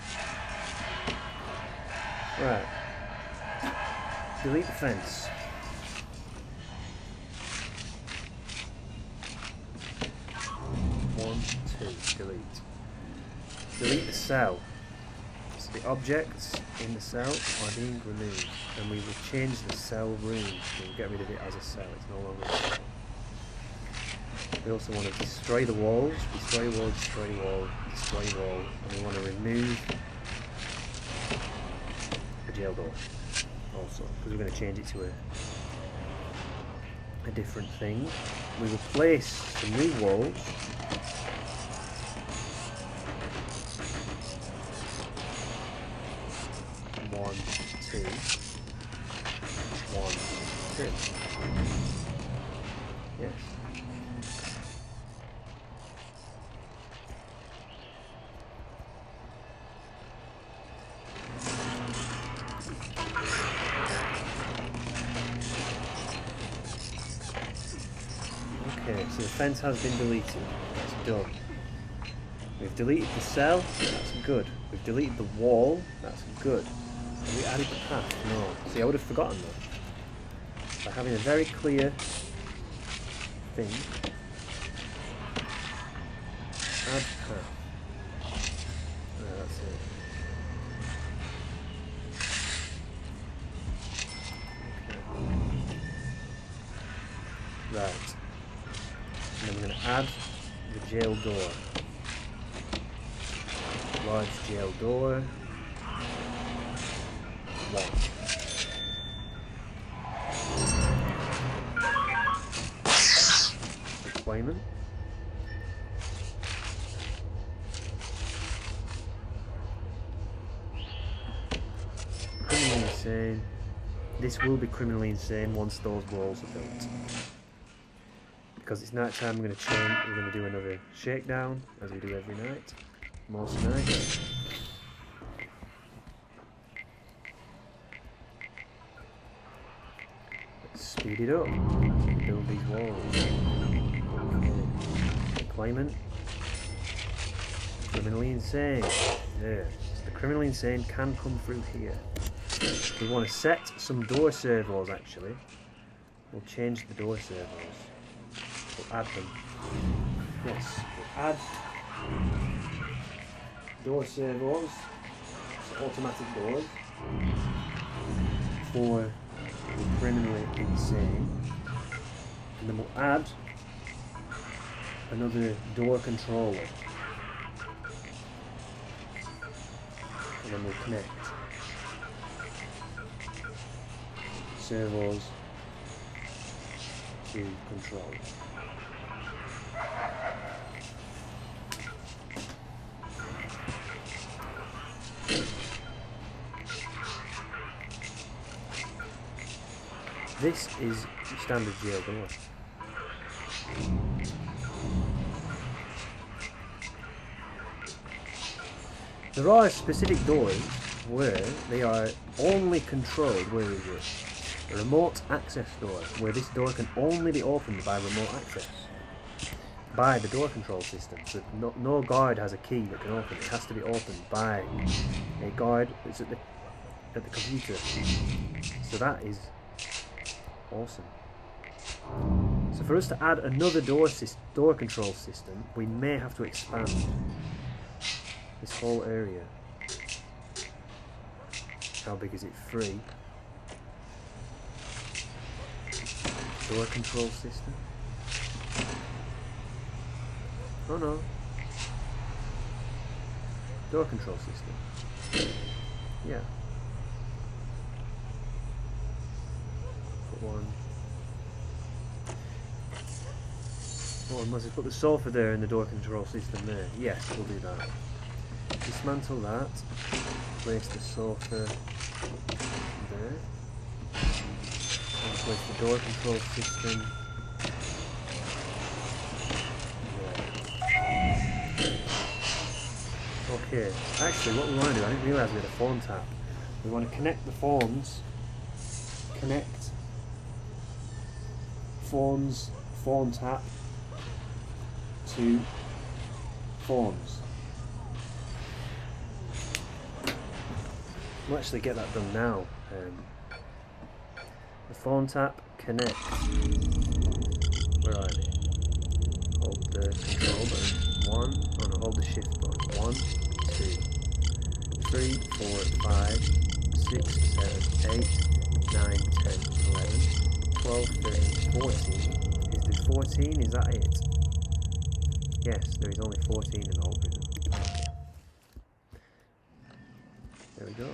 Right. Delete the fence. One, two, delete. Delete the cell. So the objects in the cell are being removed, and we will change the cell room. We'll get rid of it as a cell. It's no longer a cell. We also want to destroy the walls. Destroy wall, destroy wall, destroy wall, and we want to remove the jail door. Also, because we're going to change it to a different thing. We will place some new walls. One, two. One, two. Yes. Okay, so the fence has been deleted. That's done. We've deleted the cell. That's good. We've deleted the wall. That's good. Have we added the path? No. See, I would have forgotten that. By having a very clear thing. Add path. That's it. Okay. Right. And then we're going to add the jail door. Large jail door. One. Deployment. Criminally insane. This will be criminally insane once those walls are built. Because it's night time, we're going to do another shakedown, as we do every night. Most nights. Let's speed it up. Let's build these walls. Deployment. Criminally insane. There. So the criminally insane can come through here. We want to set some door servos actually. We'll change the door servos. We'll add them. Yes, we'll add door servos, so automatic doors, for the criminally insane. And then we'll add another door controller. And then we'll connect servos to control. This is standard jail door. There are specific doors where they are only controlled, where is it? A remote access door, where this door can only be opened by remote access. By the door control system. So no guard has a key that can open it. It has to be opened by a guard that's at the computer. So that is awesome. So for us to add another door control system, we may have to expand this whole area. How big is it? 3. Door control system. Oh no. Door control system. Yeah. Put one. Oh, I must have put the sofa there and the door control system there. Yes, we'll do that. Dismantle that. Place the sofa there. And place the door control system there. Okay, actually what we want to do, I didn't realise we had a phone tap. We want to connect the phones. Connect phones, phone tap to phones. We'll actually get that done now. The phone tap connect. Where are they? Hold the control button. 1. Oh no, hold the shift button. 1, 2, 3, 4, 5, 6, 7, 8, 9, 10, 11, 12, 13, 14. Is there 14? Is that it? Yes, there is only 14 in the whole prison. Okay. There we go.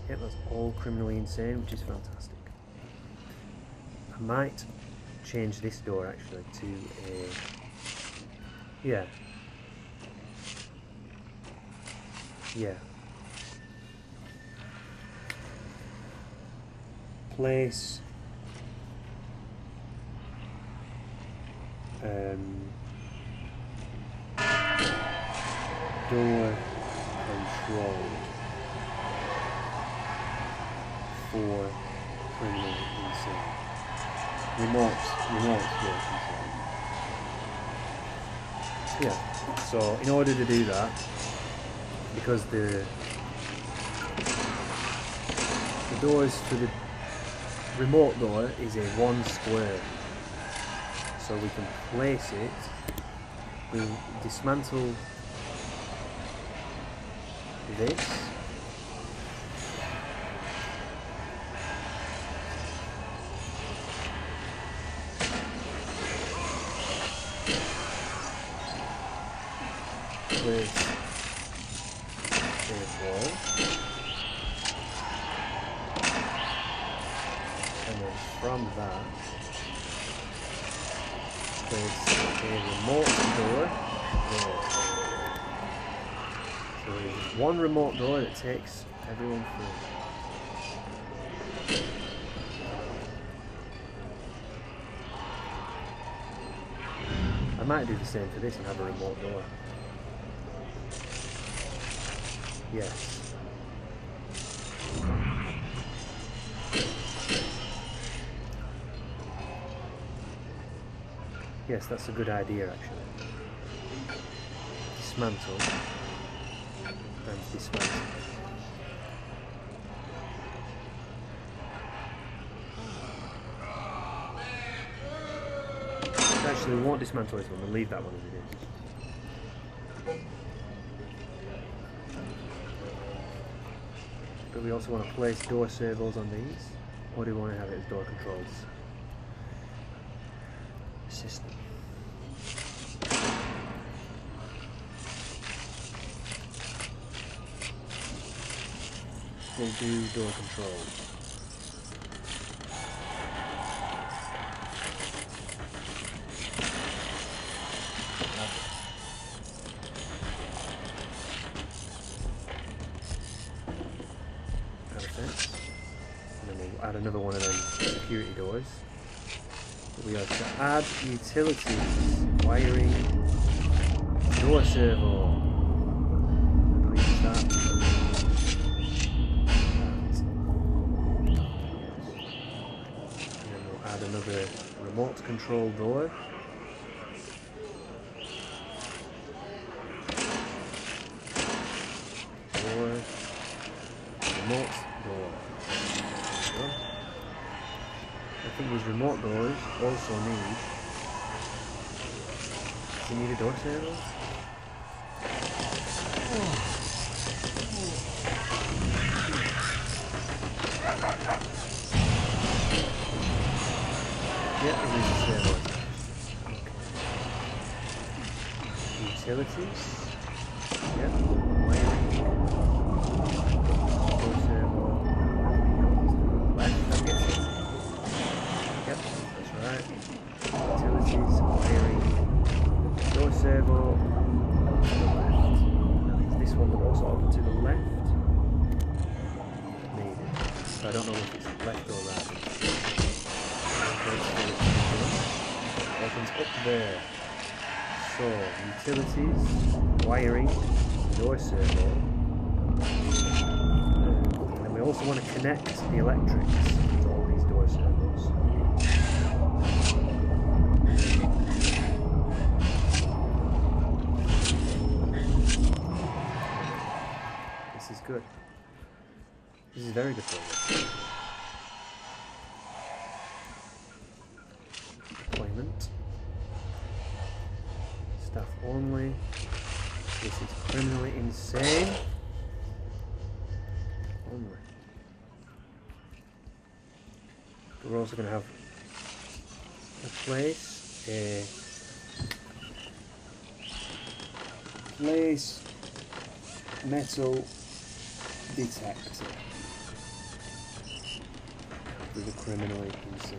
Yep, that's all criminally insane, which is fantastic. I might change this door actually to a... Yeah. Yeah. Place door control for criminal insane. Remote door control. Yeah. So in order to do that, because the doors for the remote door is a 1 square, so we can place it. We dismantle this. Place a wall. And then from that, place a remote door there. So there's one remote door that takes everyone through. I might do the same for this and have a remote door. Yes. Yes, that's a good idea actually. Dismantle and dismantle. Actually, we won't dismantle this one, we'll leave that one as it is. But we also want to place door servos on these, or do we want to have it as door controls system? We'll do door control. Add another one of them security doors. We have to add utilities, wiring, door servo. I believe it's that. And then we'll add another remote control door. door. Remote door. There we go. I think these remote doors also need... Does it need a door servo? Yeah, it needs a servo. Okay. Utilities. Yep. Wiring. Door servo. Left, I'm guessing. Yep, that's right. Utilities, wiring, door servo, to the left. Now is this one also open to the left? Maybe. So I don't know if it's left or right. Opens up there. So, utilities, wiring, door servo. And then we also want to connect the electrics to all these door servos. This is good. This is very good progress. Deployment. Staff only. This is criminally insane. Only. We're also going to have a place metal detector for the criminally insane.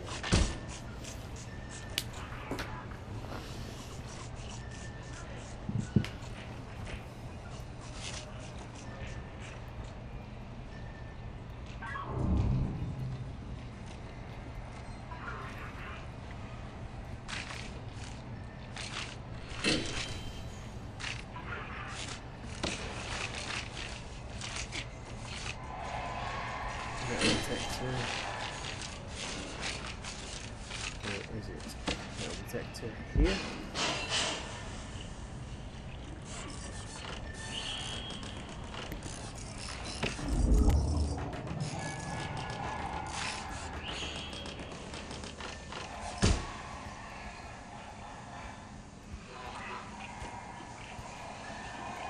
Where is it? Metal detector here.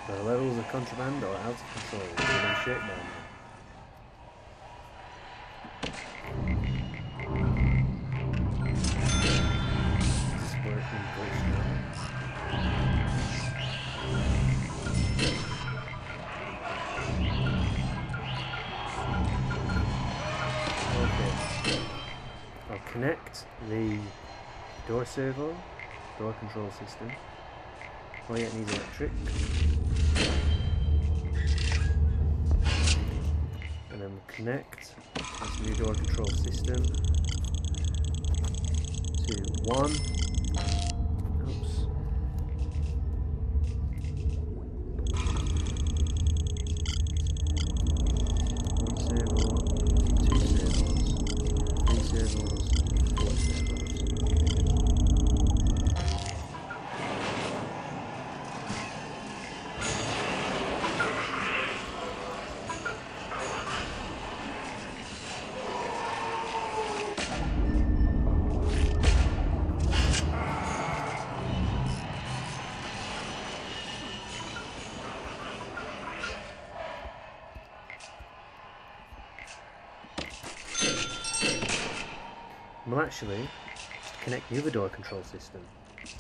The levels of contraband are out of control. We're in shakedown now. I'll connect the door servo, door control system. Oh yeah, it needs electric. And then we'll connect this new door control system to one. Oops. One servo, two servos, three servos, four servos. We'll actually connect the other door control system to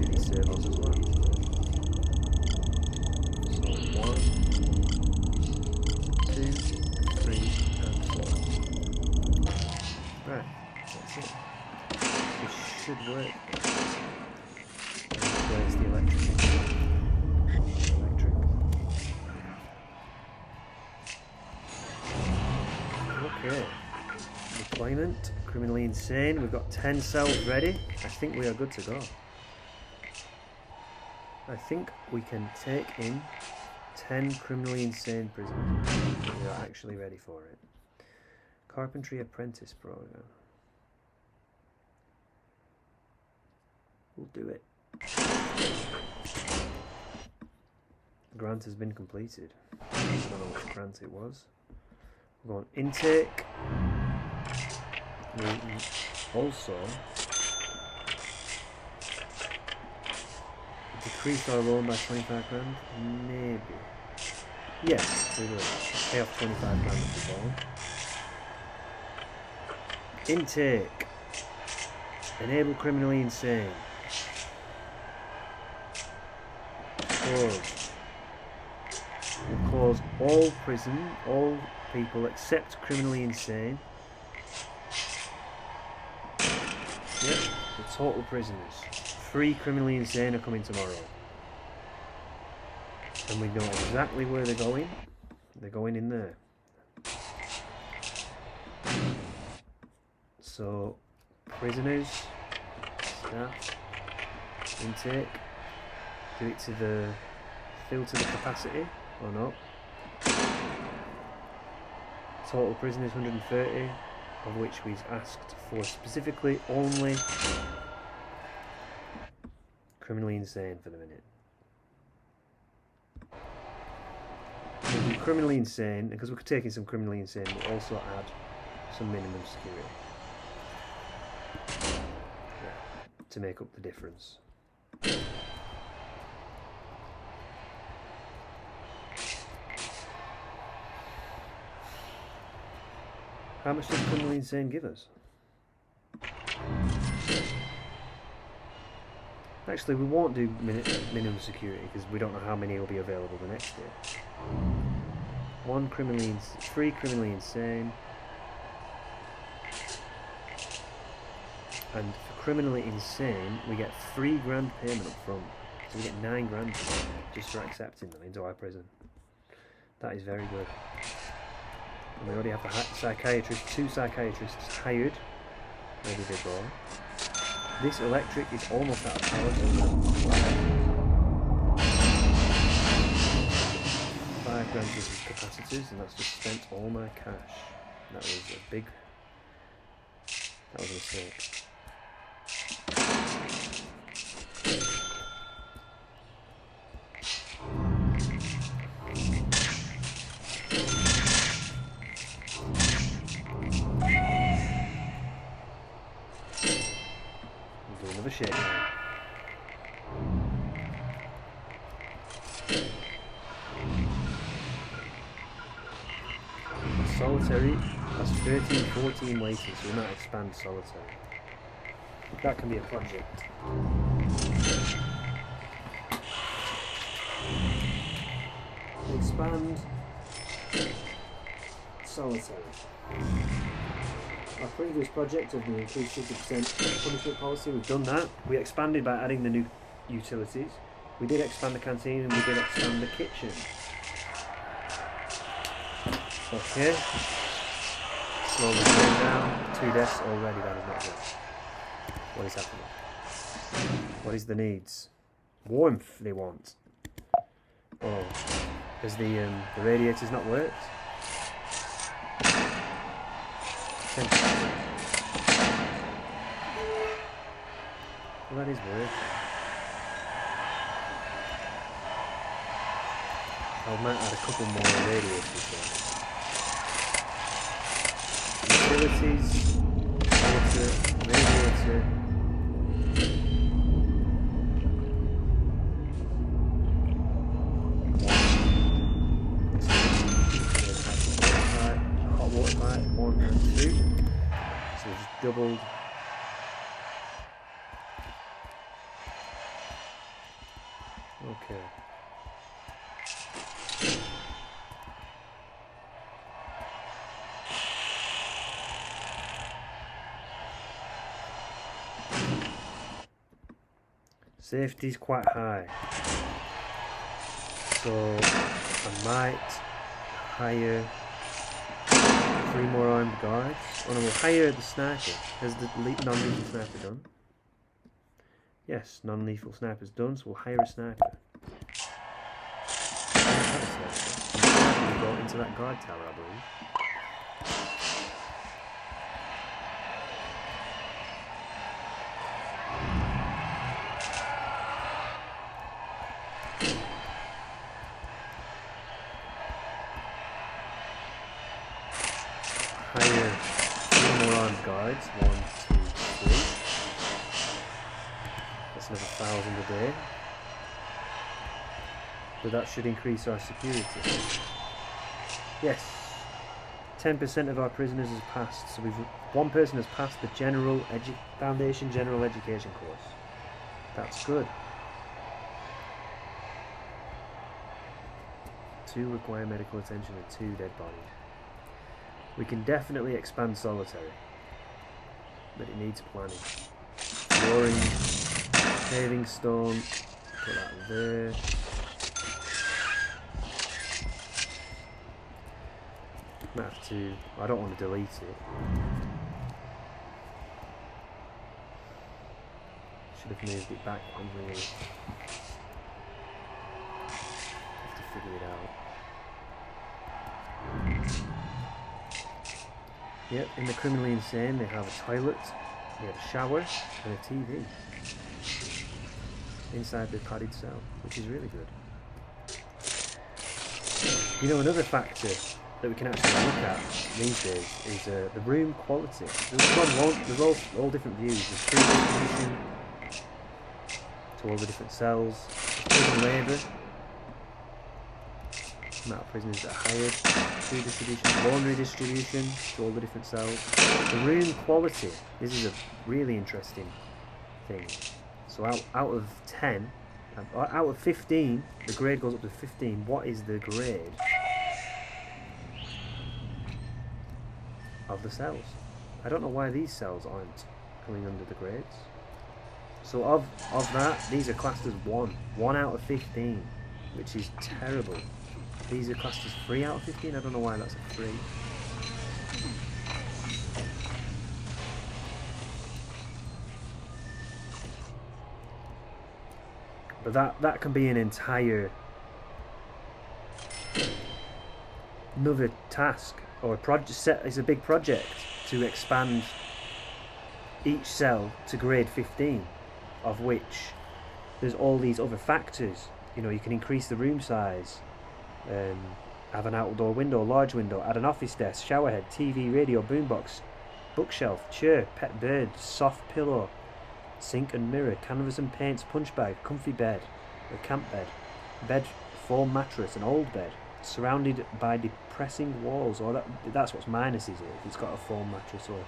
these servos as well. So 1, 2, 3, and 4. Right, that's it. This should work. And where's the electric? Okay. Deployment. Criminally insane. We've got 10 cells ready. I think we are good to go. I think we can take in 10 criminally insane prisoners. We are actually ready for it. Carpentry apprentice program. We'll do it. Grant has been completed. don't know which grant it was. We'll go on intake. We'll also decrease our loan by 25 grand. Maybe. Yes, we will. Pay off 25 grand of the loan. Intake. Enable criminally insane. Close. We'll close all all people except criminally insane. Yep, the total prisoners. 3 criminally insane are coming tomorrow. And we know exactly where they're going. They're going in there. So, prisoners, staff, intake, do it to the, filter the capacity, or not. Total prisoners 130, of which we've asked for specifically only criminally insane for the minute. We'll do criminally insane, because we're taking some criminally insane, we'll also add some minimum security. To make up the difference. How much does criminally insane give us? Actually, we won't do minimum security because we don't know how many will be available the next day. 3 criminally insane. And for criminally insane, we get 3 grand payment up front. So we get 9 grand just for accepting them into our prison. That is very good. And we already have the psychiatrist, 2 psychiatrists hired, ready to go. This electric is almost out of power. 5 grand worth of capacitors, and that's just spent all my cash. That was a mistake. Do another shake now. Solitary has 13, 14 waiting, so we might expand solitary. That can be a project. Expand solitary. Our previous project of the increased 50% punishment policy, we've done that. We expanded by adding the new utilities. We did expand the canteen and we did expand the kitchen. Okay. Slowly going down. 2 deaths already, that is not good. What is happening? What is the needs? Warmth they want. Oh, has the radiators not worked? Well, that is working. I might add a couple more radiators there. Utilities, water, radiator. Hot water pipe, 1 and 2. So we just doubled. Okay. Safety's quite high, so I might hire 3 more armed guards. Oh no, we'll hire the sniper. Has the non-lethal sniper done? Yes, non-lethal sniper's done, so we'll hire a sniper. We'll go into that guard tower, I believe. hire 3 more armed guards. 1, 2, 3. That's another 1,000 a day. But that should increase our security. Yes. 10% of our prisoners has passed. So one person has passed the Foundation General Education course. That's good. 2 require medical attention and 2 dead bodied. We can definitely expand solitary, but it needs planning. Flooring, paving stone, put that there. Might have to, I don't want to delete it. Should have moved it back one really. Have to figure it out. Yep, in the criminally insane they have a toilet, they have a shower and a TV inside the padded cell, which is really good. You know, another factor that we can actually look at these days is the room quality. There's all different views. There's food distribution to all the different cells, prison labour, amount of prisoners that are hired, food distribution, laundry distribution to all the different cells. The room quality, this is a really interesting thing. So out of 10, out of 15, the grade goes up to 15. What is the grade of the cells? I don't know why these cells aren't coming under the grades. So of that, these are classed as 1 out of 15, which is terrible. These are classed as 3 out of 15. I don't know why that's a 3. But that can be an entire another task or a project. It's a big project to expand each cell to grade 15, of which there's all these other factors. You know, you can increase the room size, have an outdoor window, large window, add an office desk, showerhead, TV, radio, boombox, bookshelf, chair, pet bird, soft pillow, sink and mirror, canvas and paints, punch bag, comfy bed, a camp bed, foam mattress, an old bed, surrounded by depressing walls. Or that's what's minus, is it? If it's got a foam mattress or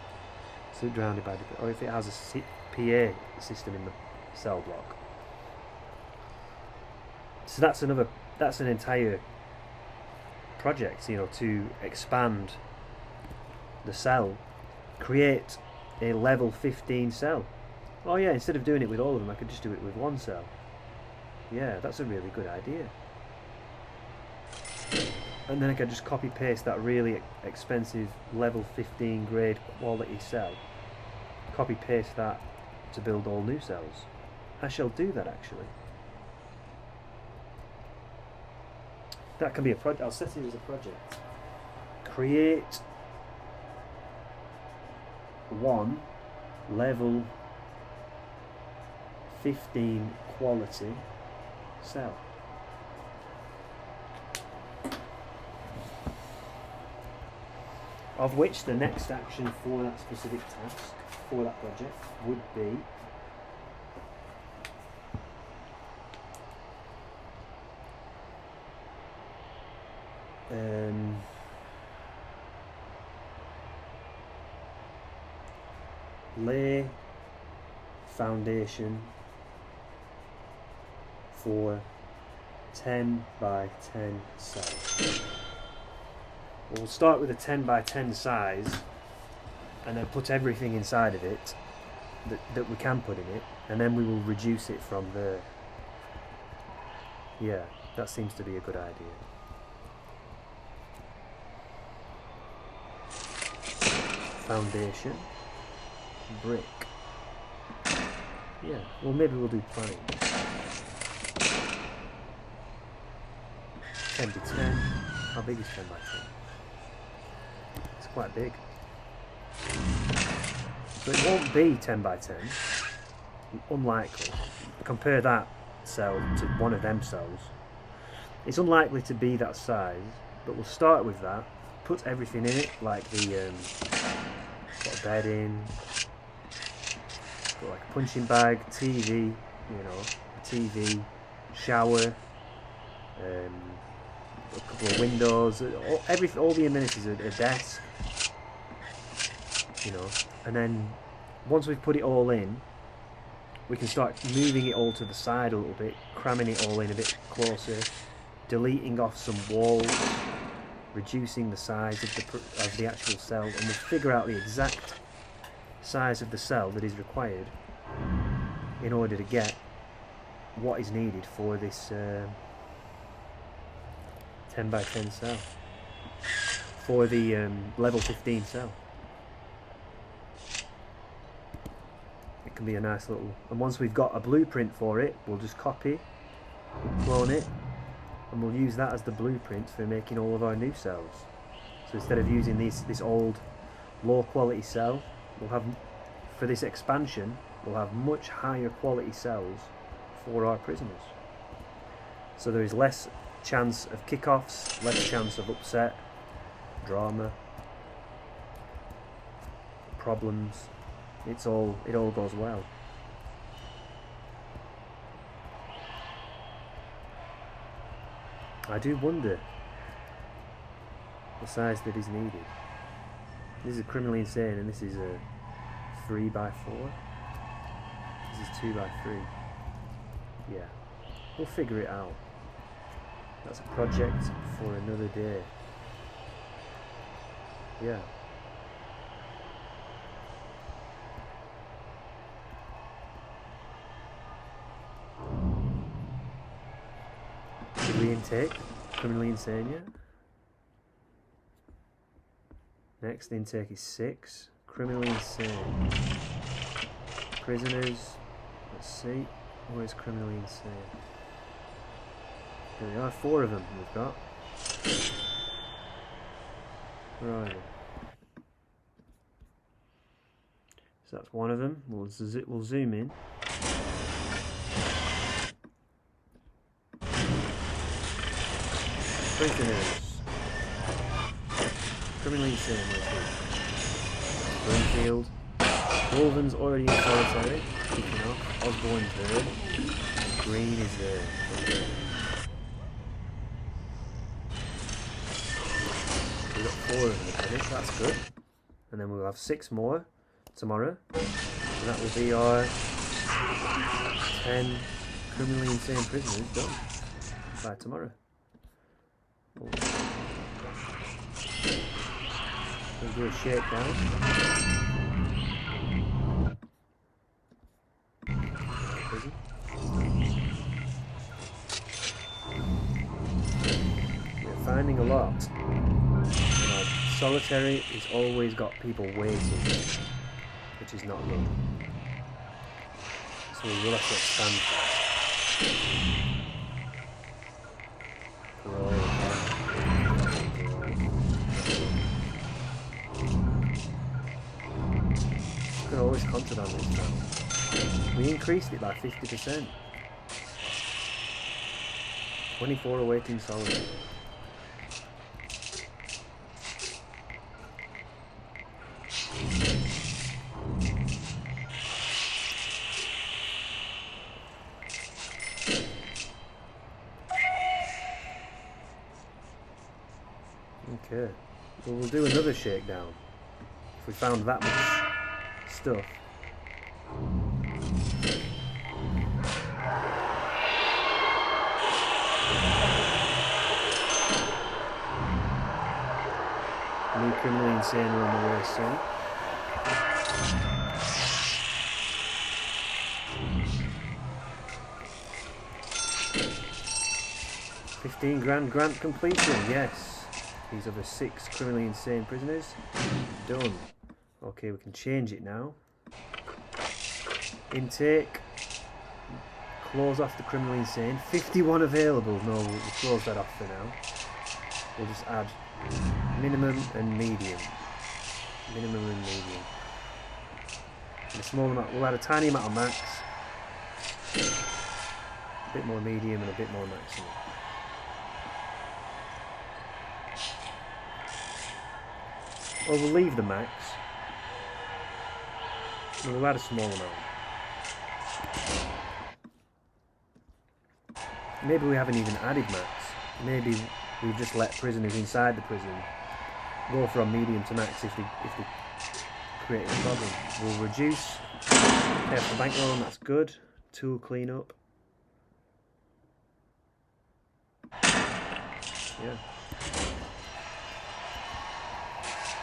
surrounded by, or if it has a PA system in the cell block. So that's an entire project, you know, to expand the cell, create a level 15 cell. Oh yeah, instead of doing it with all of them, I could just do it with 1 cell. Yeah, that's a really good idea. And then I could just copy paste that really expensive level 15 grade quality cell, copy paste that to build all new cells. I shall do that actually. That can be a project. I'll set it as a project. Create 1 level 15 quality cell. Of which the next action for that specific task, for that project, would be lay foundation for 10 by 10 cells. We'll start with a 10 by 10 size and then put everything inside of it that we can put in it, and then we will reduce it from there. Yeah, that seems to be a good idea. Foundation, brick. Yeah, well maybe we'll do planning. 10 by 10. How big is 10 by 10? It's quite big. So it won't be 10 by 10. Unlikely. Compare that cell to one of them cells. It's unlikely to be that size, but we'll start with that puts everything in it, like the got a bed in, got like a punching bag, TV, you know, a TV, shower, a couple of windows, all the amenities, a desk, you know, and then once we've put it all in, we can start moving it all to the side a little bit, cramming it all in a bit closer, deleting off some walls, reducing the size of the actual cell, and we'll figure out the exact size of the cell that is required in order to get what is needed for this 10 by 10 cell, for the level 15 cell. It can be a nice little, and once we've got a blueprint for it, we'll just copy, clone it, and we'll use that as the blueprint for making all of our new cells. So instead of using this old low quality cell, we'll have, for this expansion, we'll have much higher quality cells for our prisoners. So there is less chance of kickoffs, less chance of upset, drama, problems. It all goes well. I do wonder the size that is needed. This is criminally insane, and this is a 3 by 4. This is 2 by 3. Yeah, we'll figure it out. That's a project for another day. Yeah. Did we intake criminally insane yet? Next intake is 6. Criminally insane. Prisoners. Let's see. Where's criminally insane? There we are. 4 of them we've got. Where are they? So that's one of them. We'll zoom in. Prisoners. Criminally insane, Springfield. Wolven's already in solitary. Kicking off. Osborne's third. Green is there. Okay. We've got 4 of them, I think. That's good. And then we'll have 6 more tomorrow. And that will be our 10 criminally insane prisoners done by tomorrow. We'll do a shakedown. We're finding a lot. Solitary has always got people waiting, which is not good. So we will have to expand. We could always contraband this now. We increased it by 50%. 24 awaiting solitary. Okay, well, we'll do another shakedown if we found that much stuff. New criminally insane are on the way soon. $15,000 grant completion, yes. These other 6 criminally insane prisoners done. Okay, we can change it now. Intake. Close off the criminally insane. 51 available. No, we'll close that off for now. We'll just add minimum and medium. Minimum and medium. And a small amount. We'll add a tiny amount of max. A bit more medium and a bit more maximum. Well, we'll leave the max. No, we'll add a small amount. Maybe we haven't even added max. Maybe we've just let prisoners inside the prison go from medium to max if they create a problem. We'll reduce, pay off the bank loan, that's good. Tool cleanup. Yeah.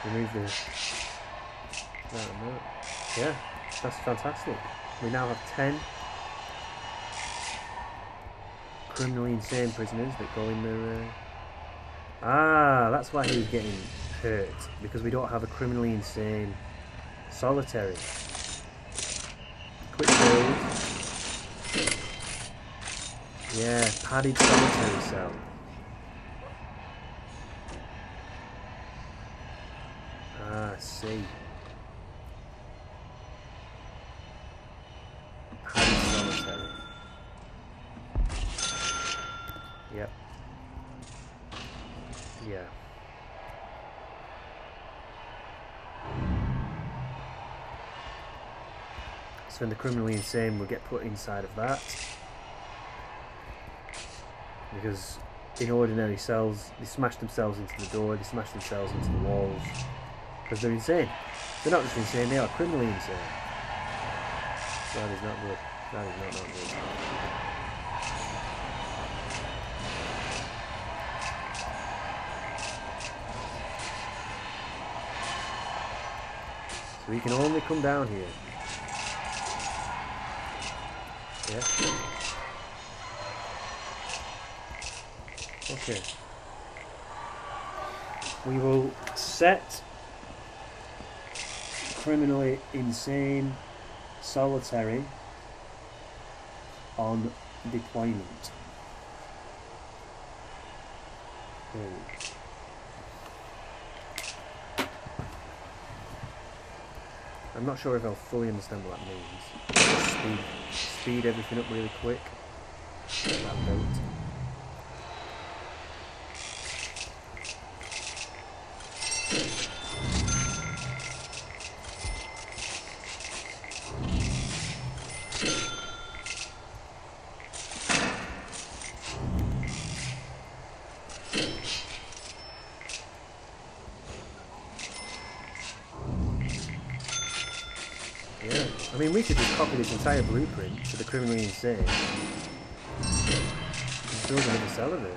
Remove the that and that. Yeah, that's fantastic. We now have 10 criminally insane prisoners that go in their... that's why he was getting hurt, because we don't have a criminally insane solitary. Quick build. Yeah, padded solitary cell. I see. Padded solitary. Yep. Yeah. So then the criminally insane will get put inside of that. Because in ordinary cells, they smash themselves into the door, they smash themselves into the walls. Because they're insane. They're not just insane, they are criminally insane. That is not good. That is not good. So he can only come down here. Yeah. Okay. We will set criminally insane solitary on deployment. I'm not sure if I'll fully understand what that means. Speed everything up really quick. That built. I mean, we could just copy this entire blueprint to the criminally insane and build another cell of it.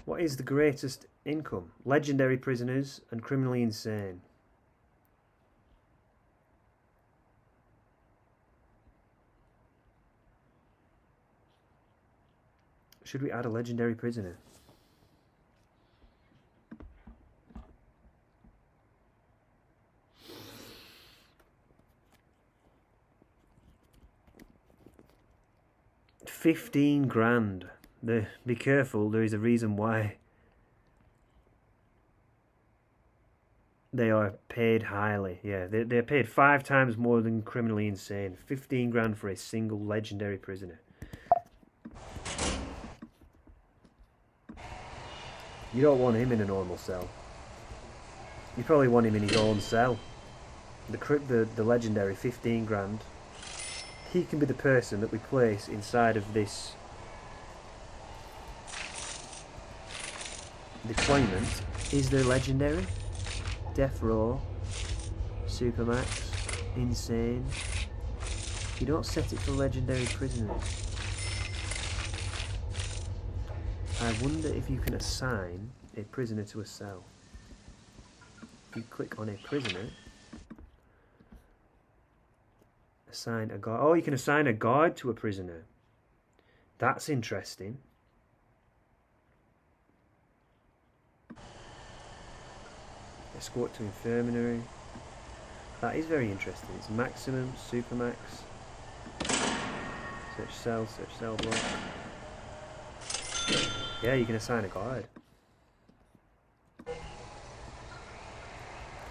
What is the greatest income? Legendary prisoners and criminally insane. Should we add a legendary prisoner? $15,000. Be careful, there is a reason why they are paid highly. Yeah, they're paid 5 times more than criminally insane. $15,000 for a single legendary prisoner. You don't want him in a normal cell. You probably want him in his own cell. The legendary $15,000. He can be the person that we place inside of this deployment. Is there legendary? Death Row, Supermax, Insane. You don't set it for legendary prisoners. I wonder if you can assign a prisoner to a cell. If you click on a prisoner, assign a guard. Oh, you can assign a guard to a prisoner. That's interesting. Escort to infirmary. That is very interesting. It's maximum, supermax. Search cell block. Yeah, you can assign a guard.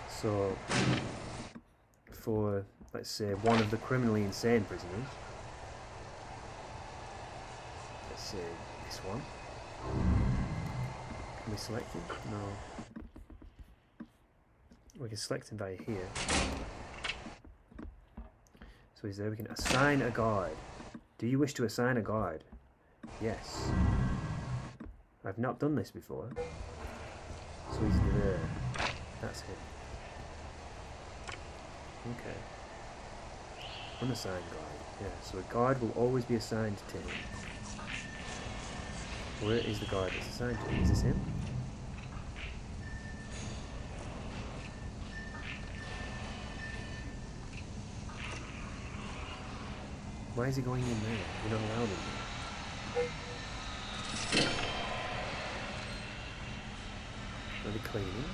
So, for, let's say, one of the criminally insane prisoners, let's say this one. Can we select him? No. We can select him via here. So he's there. We can assign a guard. Do you wish to assign a guard? Yes. I've not done this before. So he's there. That's him. Okay. Unassigned guard. Yeah, so a guard will always be assigned to him. Where is the guard that's assigned to him? Is this him? Why is he going in there? You're not allowed in there. Are they cleaning?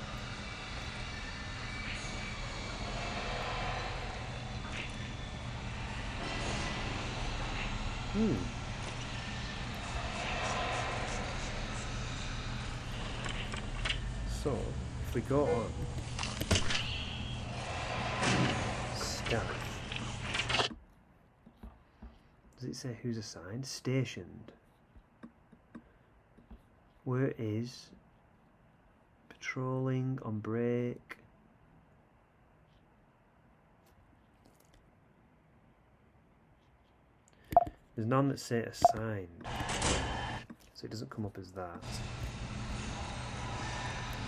So, if we go on staff, does it say who's assigned? Stationed. Where is patrolling on break? There's none that say assigned, so it doesn't come up as that.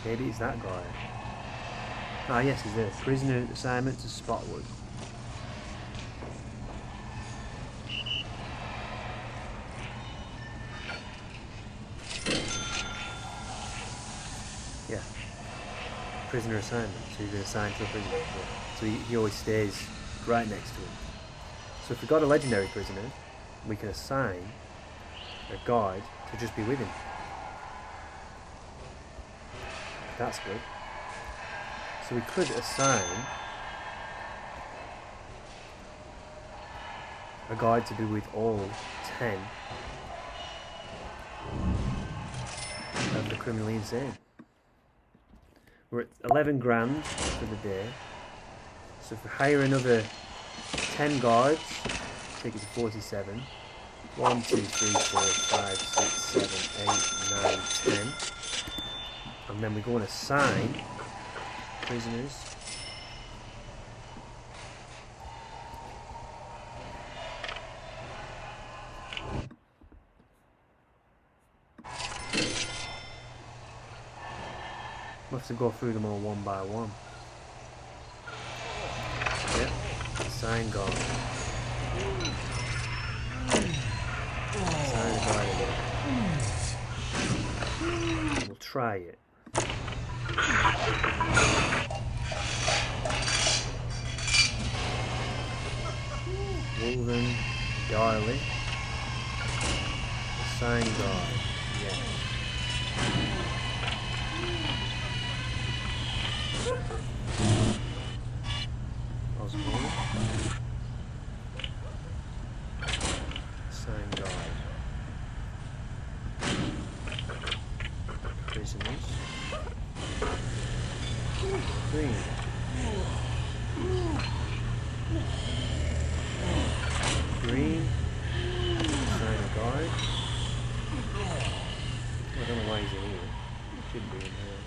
Maybe it's that guy. Ah yes, he's there. Prisoner assignment to Spotwood. Yeah. Prisoner assignment. So you've been assigned to a prisoner. Yeah. So he always stays right next to him. So if we've got a legendary prisoner, we can assign a guard to just be with him. That's good. So we could assign a guard to be with all 10 of the criminally insane. We're at 11 grand for the day. So if we hire another 10 guards, take it to 47. 1, 2, 3, 4, 5, 6, 7, 8, 9, 10. And then we go and assign prisoners. We'll have to go through them all one by one. Yep, assign guard. Assign guard again. We'll try it. Wolven, Darley, assign guard, yeah. Osborne, assign guard. Prisoners. Green. Green. Assign a guard. I don't know why he's in here. Should be in there.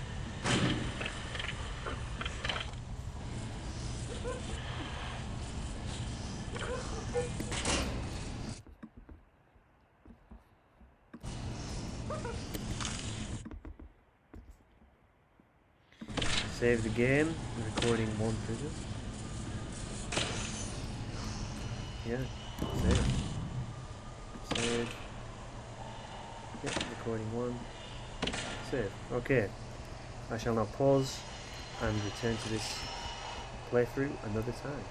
Save the game, recording one prison. Yeah, save. Yep, recording one. Save. Okay. I shall now pause and return to this playthrough another time.